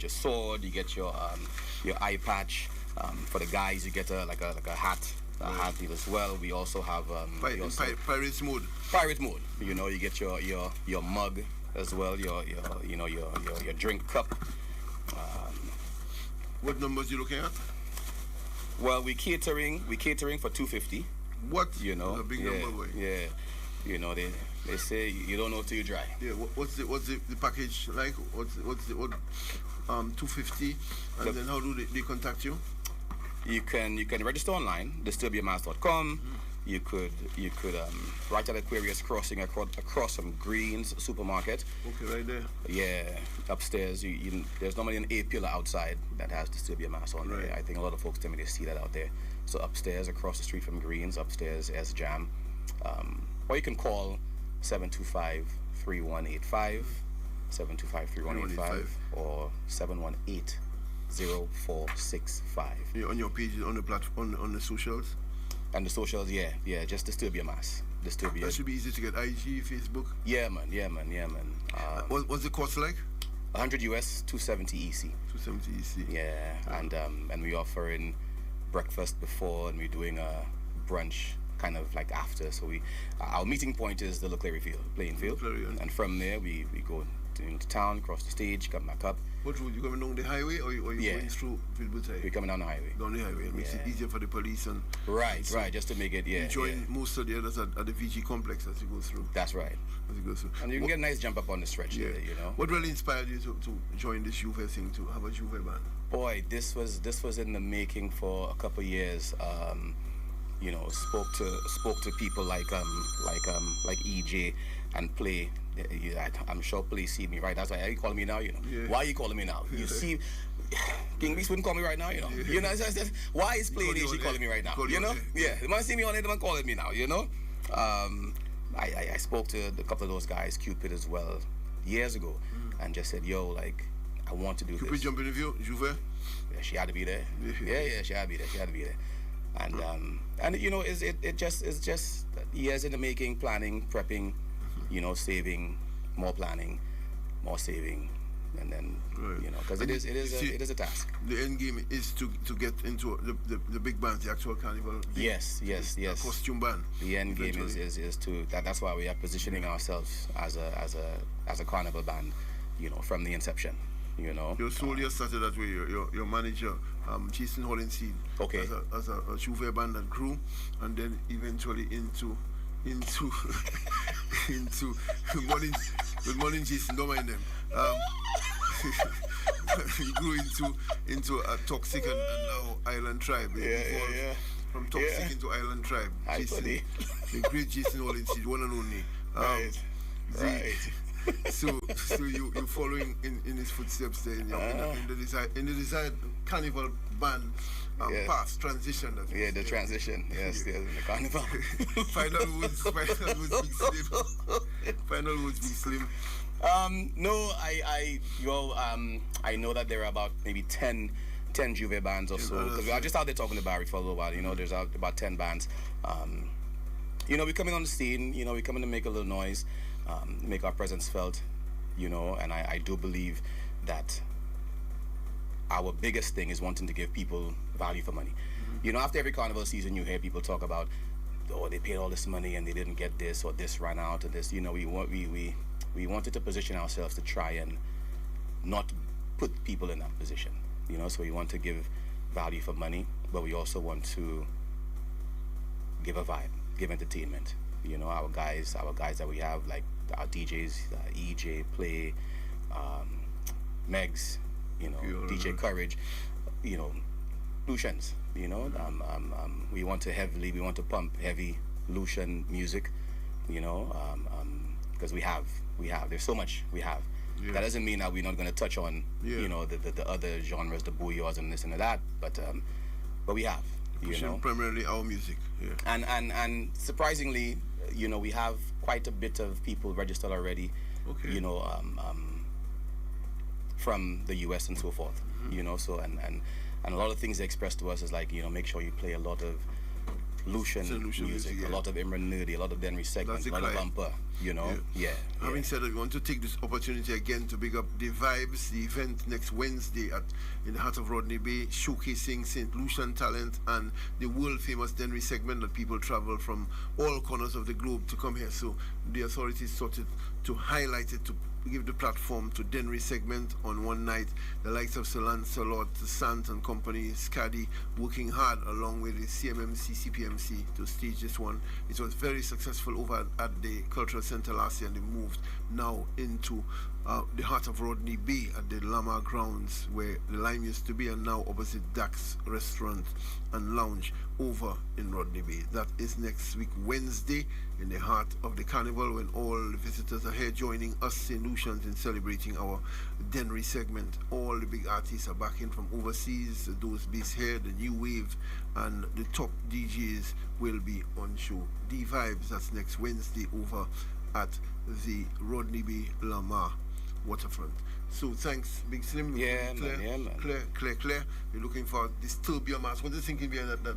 Speaker 16: your sword, you get your eye patch. For the guys, you get a hat. Hat deal as well. We also have
Speaker 3: Pirates mode.
Speaker 16: Pirate mode. You get your mug as well, your drink cup.
Speaker 3: What numbers you looking at?
Speaker 16: Well, we catering for 250.
Speaker 3: What?
Speaker 16: A big number, boy. Yeah. They say you don't know till you try.
Speaker 3: Yeah. What's the package like? What 250? And then how do they contact you?
Speaker 16: You can register online, disturbiamass.com. You could write at Aquarius Crossing across from Greens Supermarket.
Speaker 3: Okay, right there.
Speaker 16: Yeah, upstairs. There's normally an A pillar outside that has Disturb Your Mass on there. I think a lot of folks tell me they see that out there. So upstairs, across the street from Greens, upstairs S Jam. Or you can call 725-3185, 725-3185, or 718-0465.
Speaker 3: Yeah, on your pages, on the platform, on the socials.
Speaker 16: And the socials, yeah, just Disturb Your Mass. Disturb Your.
Speaker 3: That should be easy to get. IG, Facebook.
Speaker 16: Yeah, man.
Speaker 3: What's the cost like?
Speaker 16: 100 US, 270 EC.
Speaker 3: 270 EC.
Speaker 16: Yeah, and we offering breakfast before, and we're doing a brunch kind of like after. So our meeting point is the Leclerc playing field, and from there we go into town, cross the stage, come back up.
Speaker 3: What road? You coming down the highway or you going through Vilbutai?
Speaker 16: We're coming down the highway.
Speaker 3: Down the highway. It makes it easier for the police and
Speaker 16: right, just to make it
Speaker 3: join most of the others at the VG complex as you go through.
Speaker 16: That's right.
Speaker 3: As you go through.
Speaker 16: And you can get a nice jump up on the stretch there, you know.
Speaker 3: What really inspired you to join this Juve thing, to have a Juve band?
Speaker 16: Boy, this was in the making for a couple of years. You know, spoke to people like EJ and Play. I'm sure Play see me, right? That's why you call me now, you know. Yeah. Why are you calling me now? You see, King Beast wouldn't call me right now, you know. You know, why is Play and AJ calling me right now? You know? Yeah, the man see me on it, the man calling me now, you know. I spoke to a couple of those guys, Cupid as well, years ago, and just said, yo, like, I want to do
Speaker 3: Cupid
Speaker 16: this.
Speaker 3: Cupid jump in the view, Juve?
Speaker 16: Yeah, she had to be there. Yeah, she had to be there. And you know, it's just years in the making, planning, prepping, you know, saving, more planning, more saving, and then you know, because it is a task.
Speaker 3: The end game is to get into the big band, the actual carnival.
Speaker 16: Yes.
Speaker 3: Costume band.
Speaker 16: The end game is to that's why we are positioning ourselves as a carnival band, you know, from the inception. You know,
Speaker 3: your soul started that way. Your manager, Jason Hollenseed,
Speaker 16: okay,
Speaker 3: as a Juve band and crew, and then eventually into good morning, Jason. Don't mind them. He grew into a Toxic and now Island Tribe.
Speaker 16: Yeah.
Speaker 3: From Toxic into Island Tribe. Jason, the great Jason Hollenseed, one and only.
Speaker 16: Right.
Speaker 3: So you following in his footsteps there in the desired carnival band past transition.
Speaker 16: The transition. Yes, in the carnival.
Speaker 3: Final words be slim.
Speaker 16: No, I know that there are about maybe 10 Juve bands or so, because we are just out there talking to Barry for a little while. You know, there's about 10 bands. You know, we're coming on the scene. You know, we're coming to make a little noise. Make our presence felt, you know, and I do believe that our biggest thing is wanting to give people value for money. You know, after every carnival season, you hear people talk about, oh, they paid all this money and they didn't get this, or this ran out, or this. You know, we wanted to position ourselves to try and not put people in that position. You know, so we want to give value for money, but we also want to give a vibe, give entertainment. You know, our guys that we have, like our DJs, EJ, Play, Megs, you know, DJ Courage, you know, Lucians, you know, we want to pump heavy Lucian music, you know, because there's so much we have. Yeah. That doesn't mean that we're not going to touch on, you know, the other genres, the booyahs and this and that, but we have, you know,
Speaker 3: primarily our music. Yeah.
Speaker 16: And surprisingly, you know, we have quite a bit of people registered already, you know, from the US and so forth, you know, so and a lot of things they expressed to us is like, you know, make sure you play a lot of Lucian music, a lot of Imran Nerdy, a lot of Denry Segment, a lot of Bumper, you know.
Speaker 3: Having said that, we want to take this opportunity again to big up the Vibes, the event next Wednesday in the heart of Rodney Bay, showcasing St. Lucian talent and the world famous Denry Segment that people travel from all corners of the globe to come here. So the authorities started to highlight it, to give the platform to Denry Segment on one night. The likes of Sir Lancelot, Sant and Company, Scaddy, working hard along with the CMMC, CPMC to stage this one. It was very successful over at the Cultural Center last year, and they moved now into the heart of Rodney Bay at the Lama grounds where the Lime used to be, and now opposite Dax Restaurant and Lounge over in Rodney Bay. That is next week Wednesday, in the heart of the carnival, when all the visitors are here joining us St. Lucians in celebrating our Dennery segment. All the big artists are back in from overseas, those based here, the new wave, and the top DJs will be on show. D-Vibes, that's next Wednesday over at the Rodney Bay Lamar waterfront. So thanks, Big Slim.
Speaker 16: Yeah,
Speaker 3: Claire,
Speaker 16: man. Yeah, man.
Speaker 3: Claire. You're looking for Disturb Your Mass. What do you think behind that?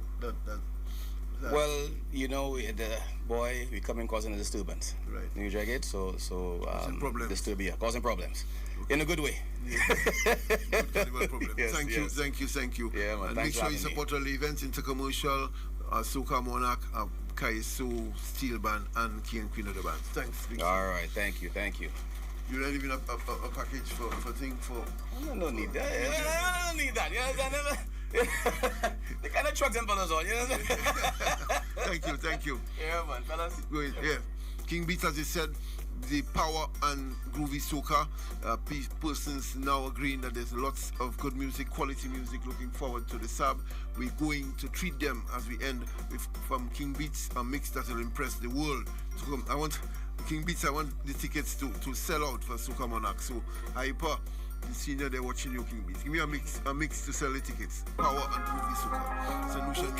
Speaker 16: Well, you know, we coming causing a disturbance.
Speaker 3: Right.
Speaker 16: You drag it, so
Speaker 3: problems.
Speaker 16: Causing problems. In a good way.
Speaker 3: Good carnival problem.
Speaker 16: Yes,
Speaker 3: Thank you.
Speaker 16: Yeah, man.
Speaker 3: And
Speaker 16: Thanks
Speaker 3: make sure you
Speaker 16: for having
Speaker 3: support all the events, Intercommercial, Soca Monarch, Kaiso, Steel Band, and King and Queen of the Band. Thanks, Big Slim.
Speaker 16: All right, thank you.
Speaker 3: You don't even a package for thing for.
Speaker 16: I don't need that. I don't need that. You know, the kind of trucks and fellas on. You know.
Speaker 3: Thank you.
Speaker 16: Yeah, man, fellas.
Speaker 3: Good. Yeah. King Beats, as you said, the power and groovy soca. Persons now agreeing that there's lots of good music, quality music. Looking forward to the sub. We're going to treat them as we end with from King Beats, a mix that will impress the world. So I want King Beats. I want the tickets to sell out for Soca Monarch. So Hyper, the senior, they're watching you, King Beats. Give me a mix to sell the tickets. Power and groovy soca. Solution.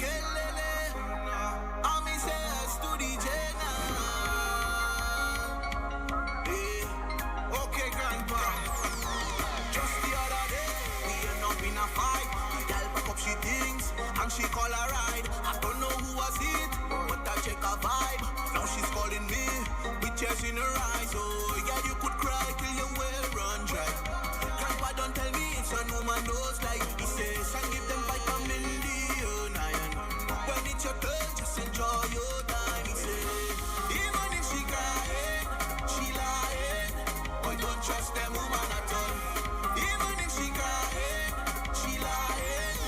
Speaker 17: Okay, grandpa. Just the other day, we end up in a fight. The girl pack up she things and she call a ride. I don't know who was it, but I check her vibe. Now she's calling me with tears in her eyes. Oh, yeah, you could cry till your well run dry. Grandpa don't tell me it's a woman knows like he says, and give them vitamin D and iron. When it's your turn, just enjoy your time. He says, even if she crying, she lying. Boy, don't trust them woman at all. Even if she crying, she lying.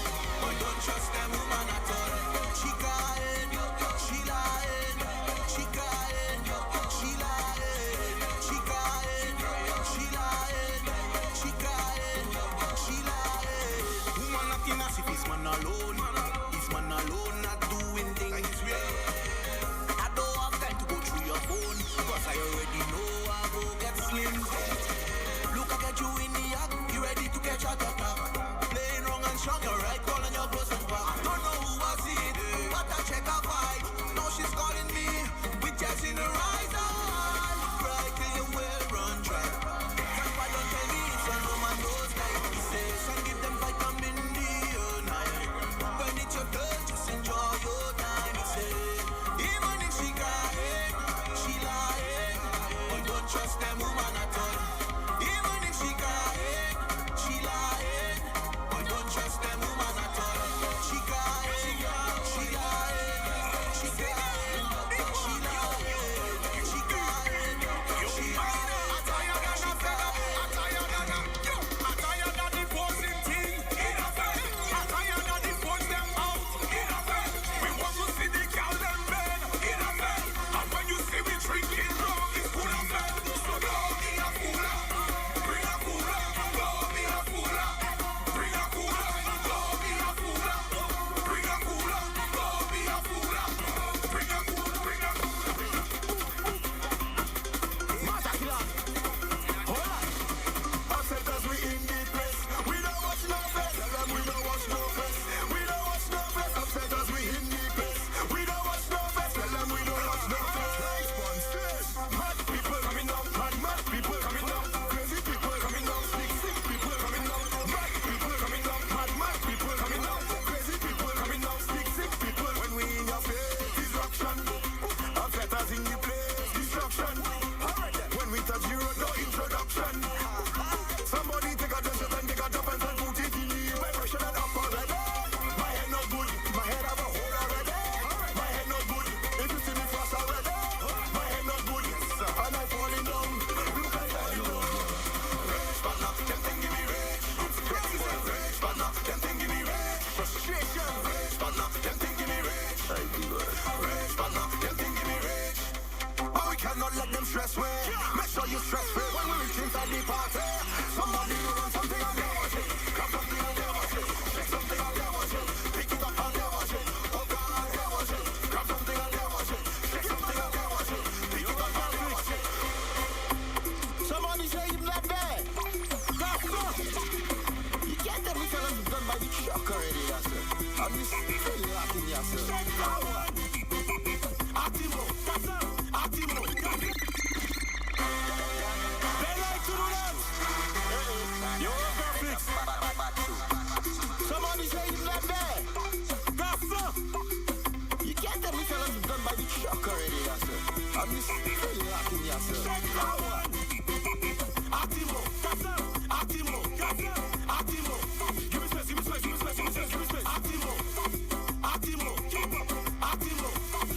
Speaker 17: Boy, don't trust them woman at all. She crying, she lying. She crying, she lying. She crying, she lying. She crying, she lying. Woman not in a if it's man alone. It's man alone not doing things real. I don't have time to go through your phone, cause I already know I go get slim. Look, I get you in the act, you ready to catch a attack. Playing wrong and strong, you're right, calling your close and back. I don't know who was it, but I check her vibe. Now she's calling me, with tears in her eyes. Cry till you will run dry. Grandpa don't tell me it's a woman knows like he says, and give them vitamin D and iron. When it's your turn, just enjoy your time. He says, even if she crying, she lying. But don't trust them woman at all. Even if she crying, she lying. But don't trust them woman at all. She crying, she lying. She crying, she lying. She crying, she lying. Make sure but you stress free when we reach inside the party. Somebody will run something and never shit. Grab something and never shit. Shake something and never shit. Pick it up and never shit. Hold on and never shit. Grab something and never shit. Shake something and never shit. Pick it up and never shit. Somebody say him left there. That's good. You can't tell me fellas done by the truck already, yes sir. I'm just still laughing, yes sir. Atimo, that's up. Atimo. They like to do that. You're graphics. Somebody say him left there. That's up. You can't tell me fellas done by the truck already, yes sir. I'm just still laughing, yes sir. Atimo, that's up. Atimo, that's up. Atimo. Give me space, give me space, give me space, give me space, give me space. Atimo. Atimo. Atimo.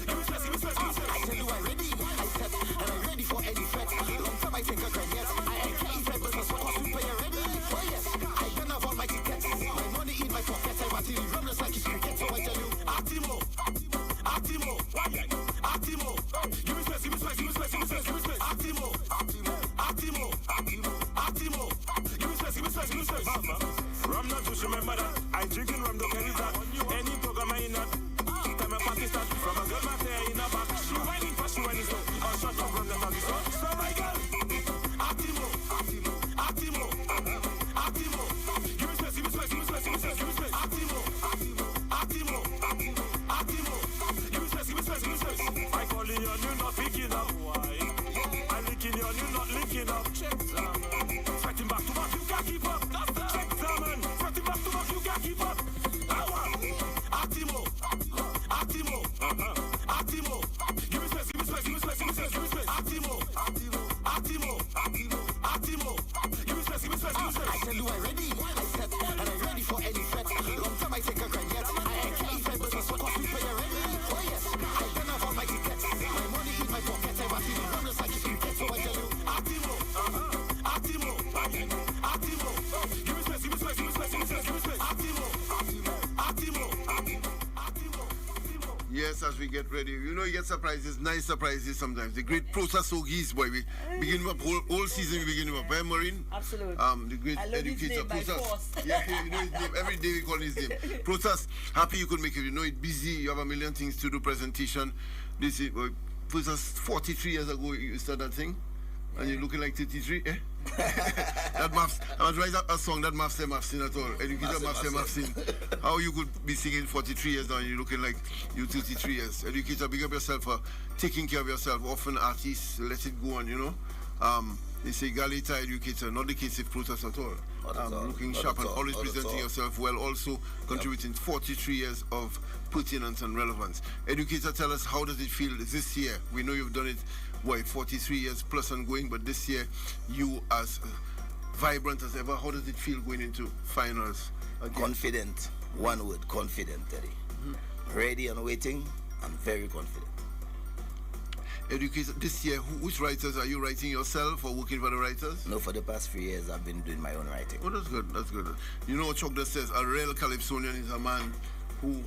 Speaker 17: Give me space, give me space, give me space. I tell you I'm ready. I said, and I'm ready for any threat. Long time I think I can get. I can't even business for us. Super, you ready? Oh yes. I don't have all my tickets. My money in my pocket. I want to run just like it's cricket. So I tell you, Atimo. Atimo. Atimo. Give me space, give me space, give me space, give me space, give me space. Atimo. Atimo. Atimo. Give me space, give me space, give me space. Rum not to remember that. I drinking rum, don't carry that. Any program I in that. Time a party start. From a girl, my hair in her back. She whining fast, she whining slow. Or shut up from the party start. So my girl. Atimo. Atimo. Atimo. Give me space, give me space, give me space, give me space, give me space. Atimo. Atimo. Atimo. Give me space, give me space, give me space. I call in on you, not picking up. Why? I licking you on you, not linking up. Check some. Fighting back to back, you can't keep up. Check some. Fighting back to back, you can't keep up. Atimo. Atimo. Atimo. Give me space, give me space, give me space, give me space, give me space. Atimo. Atimo. Atimo. Give me space, give me space, give me space. I tell you I'm ready. I said, and I'm ready for any threat. Long time I take a grind yet. I can't even business for cost. Super, you ready? Oh yes. I don't have all my tickets. My money in my pocket. I want to run just like it's cricket. So I tell you, Atimo. Atimo. Atimo. Give me space, give me space, give me space, give me space, give me space. Atimo. Atimo.
Speaker 3: Yes, as we get ready, you know, you get surprises, nice surprises sometimes. The great process Ogis, boy, we begin up whole season. We begin him up, right, Maureen?
Speaker 18: Absolutely.
Speaker 3: The great
Speaker 18: I love
Speaker 3: educator
Speaker 18: his name by
Speaker 3: process.
Speaker 18: force.
Speaker 3: Yeah, you know his name. Every day we call his name. Process. Happy you could make it. You know it's busy. You have a million things to do. Presentation. This is process. 43 years ago you started that thing, and you're looking like 33. Eh? That maths. I was writing a song that maths at all. Educator maths. How you could be singing 43 years now and you're looking like you're 33 years. Educator, big up yourself for taking care of yourself. Often artists let it go on, you know. They say Galita educator, not the case of process at all. Looking sharp and always presenting yourself well, also contributing 43 years of pertinence and relevance. Educator, tell us, how does it feel this year? We know you've done it, 43 years plus and going, but this year you as vibrant as ever. How does it feel going into finals again?
Speaker 16: Confident. One word, confident, Teddy. Ready and waiting and very confident.
Speaker 3: Educator, this year, which writers are you writing yourself or working for the writers?
Speaker 16: No, for the past 3 years I've been doing my own writing.
Speaker 3: Oh, that's good, that's good. You know what Chuck does says, a real Calypsonian is a man who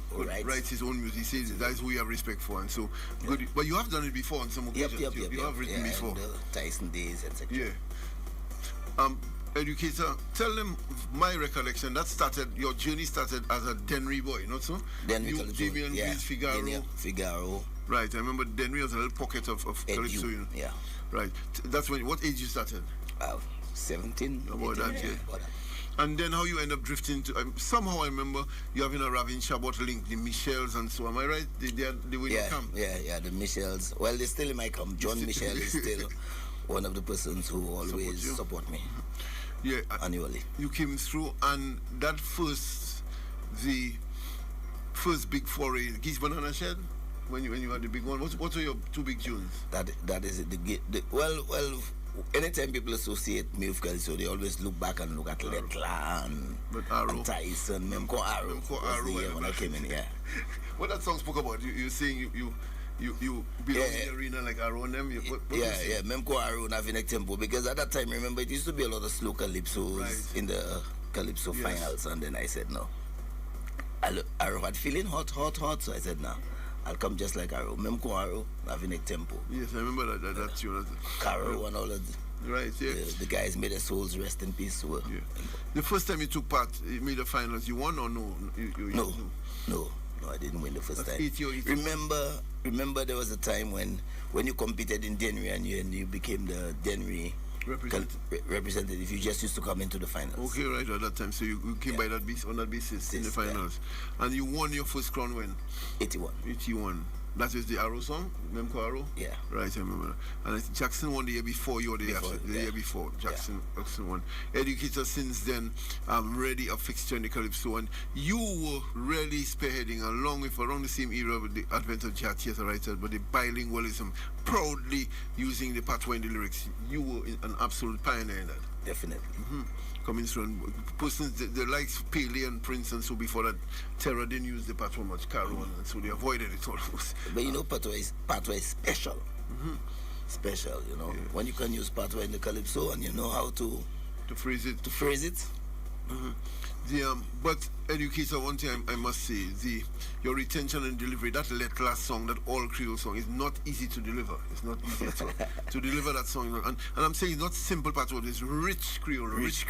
Speaker 3: writes his own music. He says that is who you have respect for, and so good. But you have done it before on some occasions. You have written before.
Speaker 16: And Tyson Days, etc.
Speaker 3: Yeah. Educator, tell them my recollection. That started, your journey started as a Denry boy, not so?
Speaker 16: Denry,
Speaker 3: Damien,
Speaker 16: Figaro.
Speaker 3: Right, I remember Denry was a little pocket of Calypso. You know?
Speaker 16: Yeah.
Speaker 3: Right. That's when. What age you started?
Speaker 16: 17.
Speaker 3: About that, yeah. And then how you end up drifting to... somehow I remember you having a Ravin Shabbat link, the Michels and so. Am I right? They were in your camp?
Speaker 16: Yeah, the Michels. Well, they're still in my camp. John Michel is still one of the persons who always support me.
Speaker 3: Yeah.
Speaker 16: Annually.
Speaker 3: You came through, and that the first big foray, Geese Banana Shed, when you had the big one, what were your two big tunes?
Speaker 16: That is it. Well, anytime people associate me with Calypso, they always look back and look at Letla and Tyson, Memco Arrow. When I came in here.
Speaker 3: What that song spoke about? You saying you belong in the arena like Arrow and them?
Speaker 16: Memco Arrow and Avinek Tempo, because at that time, remember, it used to be a lot of slow Calypsos in the Calypso finals, and then I said no. Arrow had feeling hot, so I said no. I'll come just like Arrow. Memco Arrow, Avinek Tempo.
Speaker 3: Yes, I remember that's your...
Speaker 16: Caro and all of
Speaker 3: Right, yeah.
Speaker 18: The guys made their souls rest in peace. So,
Speaker 3: yeah. The first time you took part, you made the finals, you won or no?
Speaker 18: No, I didn't win the first time.
Speaker 3: It's
Speaker 18: Remember there was a time when you competed in Denry and you became the Denry representative. You just used to come into the finals.
Speaker 3: Okay, right, at that time. So you came by that on that basis in the finals. Yeah. And you won your first crown when?
Speaker 18: 81.
Speaker 3: 81. That is the Arrow song? Memco Arrow?
Speaker 18: Yeah.
Speaker 3: Right, I remember. And I think Jackson won the year before, you or the year before. Jackson won. Educator since then, ready a fixture in the Calypso. And you were really spearheading around the same era with the advent of jazz theater writer, but the bilingualism, proudly using the patois in the lyrics. You were an absolute pioneer in that.
Speaker 18: Definitely.
Speaker 3: Coming through, persons the likes Pele and Prince and so before that, Terra didn't use the patois much, Caro, and so they avoided it almost.
Speaker 18: But you know, patois is special. Special, you know. Yeah. When you can use patois in the Calypso and you know how to
Speaker 3: phrase it. But Educator, one thing I must say, your retention and delivery, that Let Last song, that all Creole song, is not easy to deliver. It's not easy to deliver that song. And I'm saying it's not simple patois, it's rich Creole, very rich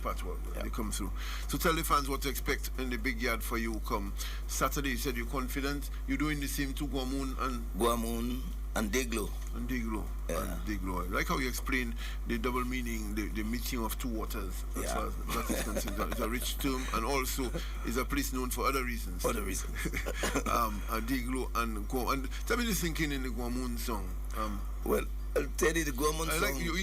Speaker 3: patois. They come through. So tell the fans what to expect in the big yard for you come Saturday. You said you're confident. You're doing the same to Guamoon
Speaker 18: and Deglo.
Speaker 3: Yeah. I like how you explain the double meaning, the meeting of two waters. That is considered. It's a rich term, and also is a place known for other reasons. Deglo and Guam. And tell me the thinking in the Guamoon song.
Speaker 18: Well, I'll tell you the Guamoon song.
Speaker 3: I like your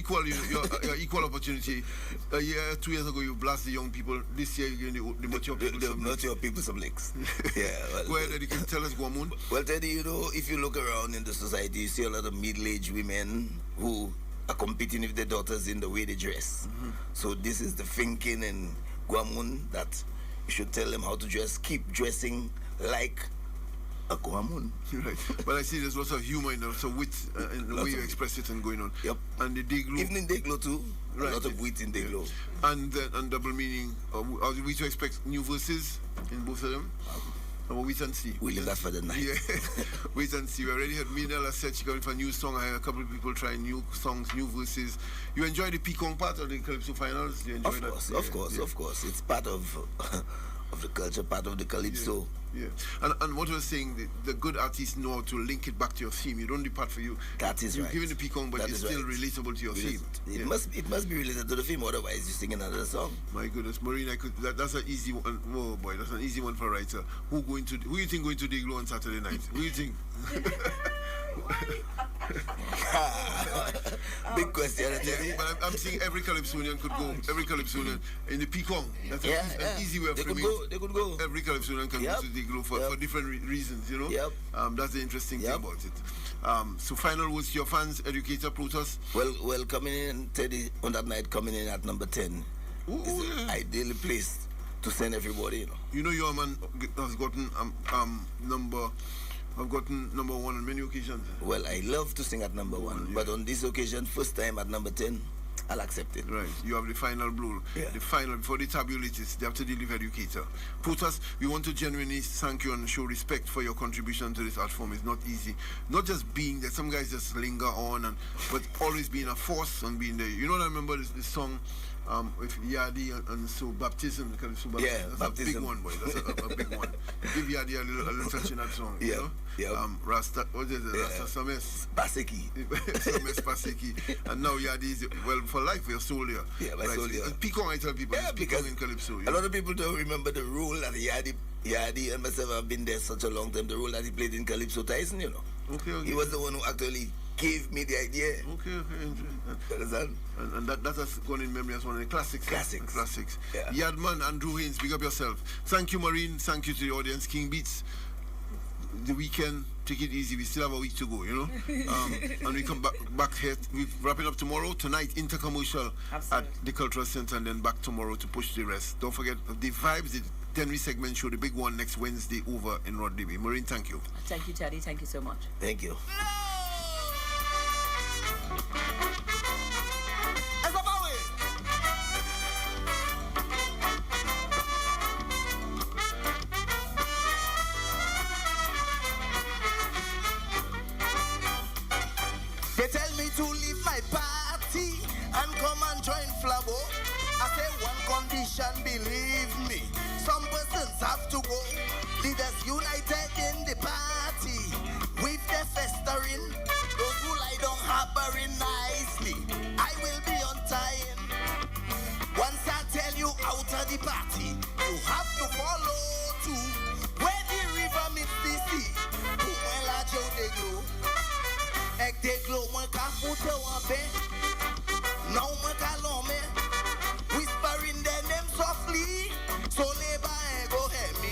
Speaker 3: equal opportunity. A year, 2 years ago, you blast the young people. This year, you're giving the mature people
Speaker 18: the mature people some licks. Yeah. Well,
Speaker 3: go ahead, you can tell us Guamoon.
Speaker 18: Well, Teddy, you know, if you look around in the society, you see a lot of middle-aged women who are competing with their daughters in the way they dress. So this is the thinking in Guamoon that you should tell them how to dress. Keep dressing like a Guamoon.
Speaker 3: Right. But I see there's lots of humor in there, so wit in the way you express it and going on.
Speaker 18: Yep.
Speaker 3: And the Deglo.
Speaker 18: Even in Deglo too. Right. A lot of wit in Deglo.
Speaker 3: Yeah. And double meaning. Are we to expect new verses in both of them? Well, wait and see.
Speaker 18: We leave that for the night.
Speaker 3: Yeah. Wait and see. We already had Minella said she coming for a new song. I had a couple of people trying new songs, new verses. You enjoy the Pekong part of the Calypso finals? You enjoy that?
Speaker 18: Of course. It's part of the culture, part of the Calypso.
Speaker 3: Yeah. And what I was saying, the good artists know how to link it back to your theme. You don't depart for you.
Speaker 18: That is
Speaker 3: you're
Speaker 18: right.
Speaker 3: You're giving the Pekong, but it's still relatable to your theme.
Speaker 18: It must be related to the theme, otherwise you sing another song.
Speaker 3: My goodness, Maureen, that's an easy one. Oh boy, that's an easy one for a writer. Who you think going to Deglo on Saturday night? Who you think?
Speaker 18: Big question.
Speaker 3: But I'm saying every Calypsonian could go. Every Calypsonian in the Pekong. That's an easy way of framing it.
Speaker 18: They could go.
Speaker 3: Every Calypsonian can go to Deglo for different reasons, you know. That's the interesting thing about it. So final words to your fans, Educator Protos.
Speaker 18: Well, coming in Teddy on that night, coming in at number 10 is the ideally placed to send everybody.
Speaker 3: You know your man has gotten I've gotten number 1 on many occasions.
Speaker 18: Well, I love to sing at number 1, but on this occasion, first time at number 10, I'll accept it.
Speaker 3: Right. You have the final blow.
Speaker 18: Yeah.
Speaker 3: The final, before they tabulate it, they have to deliver Educator. Protas, we want to genuinely thank you and show respect for your contribution to this art form. It's not easy. Not just being there. Some guys just linger on, but always being a force and being there. You know what I remember this song with Yadi and so Baptism. So
Speaker 18: yeah,
Speaker 3: that's
Speaker 18: Baptism.
Speaker 3: A big one, boy. That's a big one. Give Yadi a little touch in that song.
Speaker 18: Yeah.
Speaker 3: You know?
Speaker 18: Yeah.
Speaker 3: Rasta, what is it? Rasta Sames.
Speaker 18: Paseki.
Speaker 3: Sames Paseki. And now Yadi is, well, for life, you're soul here.
Speaker 18: Yeah, my soul here.
Speaker 3: Pekong, I tell people,
Speaker 18: because
Speaker 3: in Calypso.
Speaker 18: A lot of people don't remember the role that Yadi and myself have been there such a long time, the role that he played in Calypso Tyson, you know.
Speaker 3: Okay.
Speaker 18: He was the one who actually gave me the idea.
Speaker 3: Okay.
Speaker 18: Understand?
Speaker 3: And that has gone in memory as one of the classics. Classics.
Speaker 18: Yeah.
Speaker 3: Yardman, Andrew Haynes, big up yourself. Thank you, Maureen. Thank you to the audience. King Beats. The weekend, take it easy. We still have a week to go, you know. And we come back here. We're wrapping up tomorrow. Tonight, intercommercial at the Cultural Center, and then back tomorrow to push the rest. Don't forget the vibes. The Denry segment show, the big one next Wednesday over in Rodney. Maureen, thank you.
Speaker 19: Thank you, Teddy. Thank you so much.
Speaker 18: Thank you.
Speaker 5: They tell me to leave my party
Speaker 19: nation, believe me. Some persons have to go. Leaders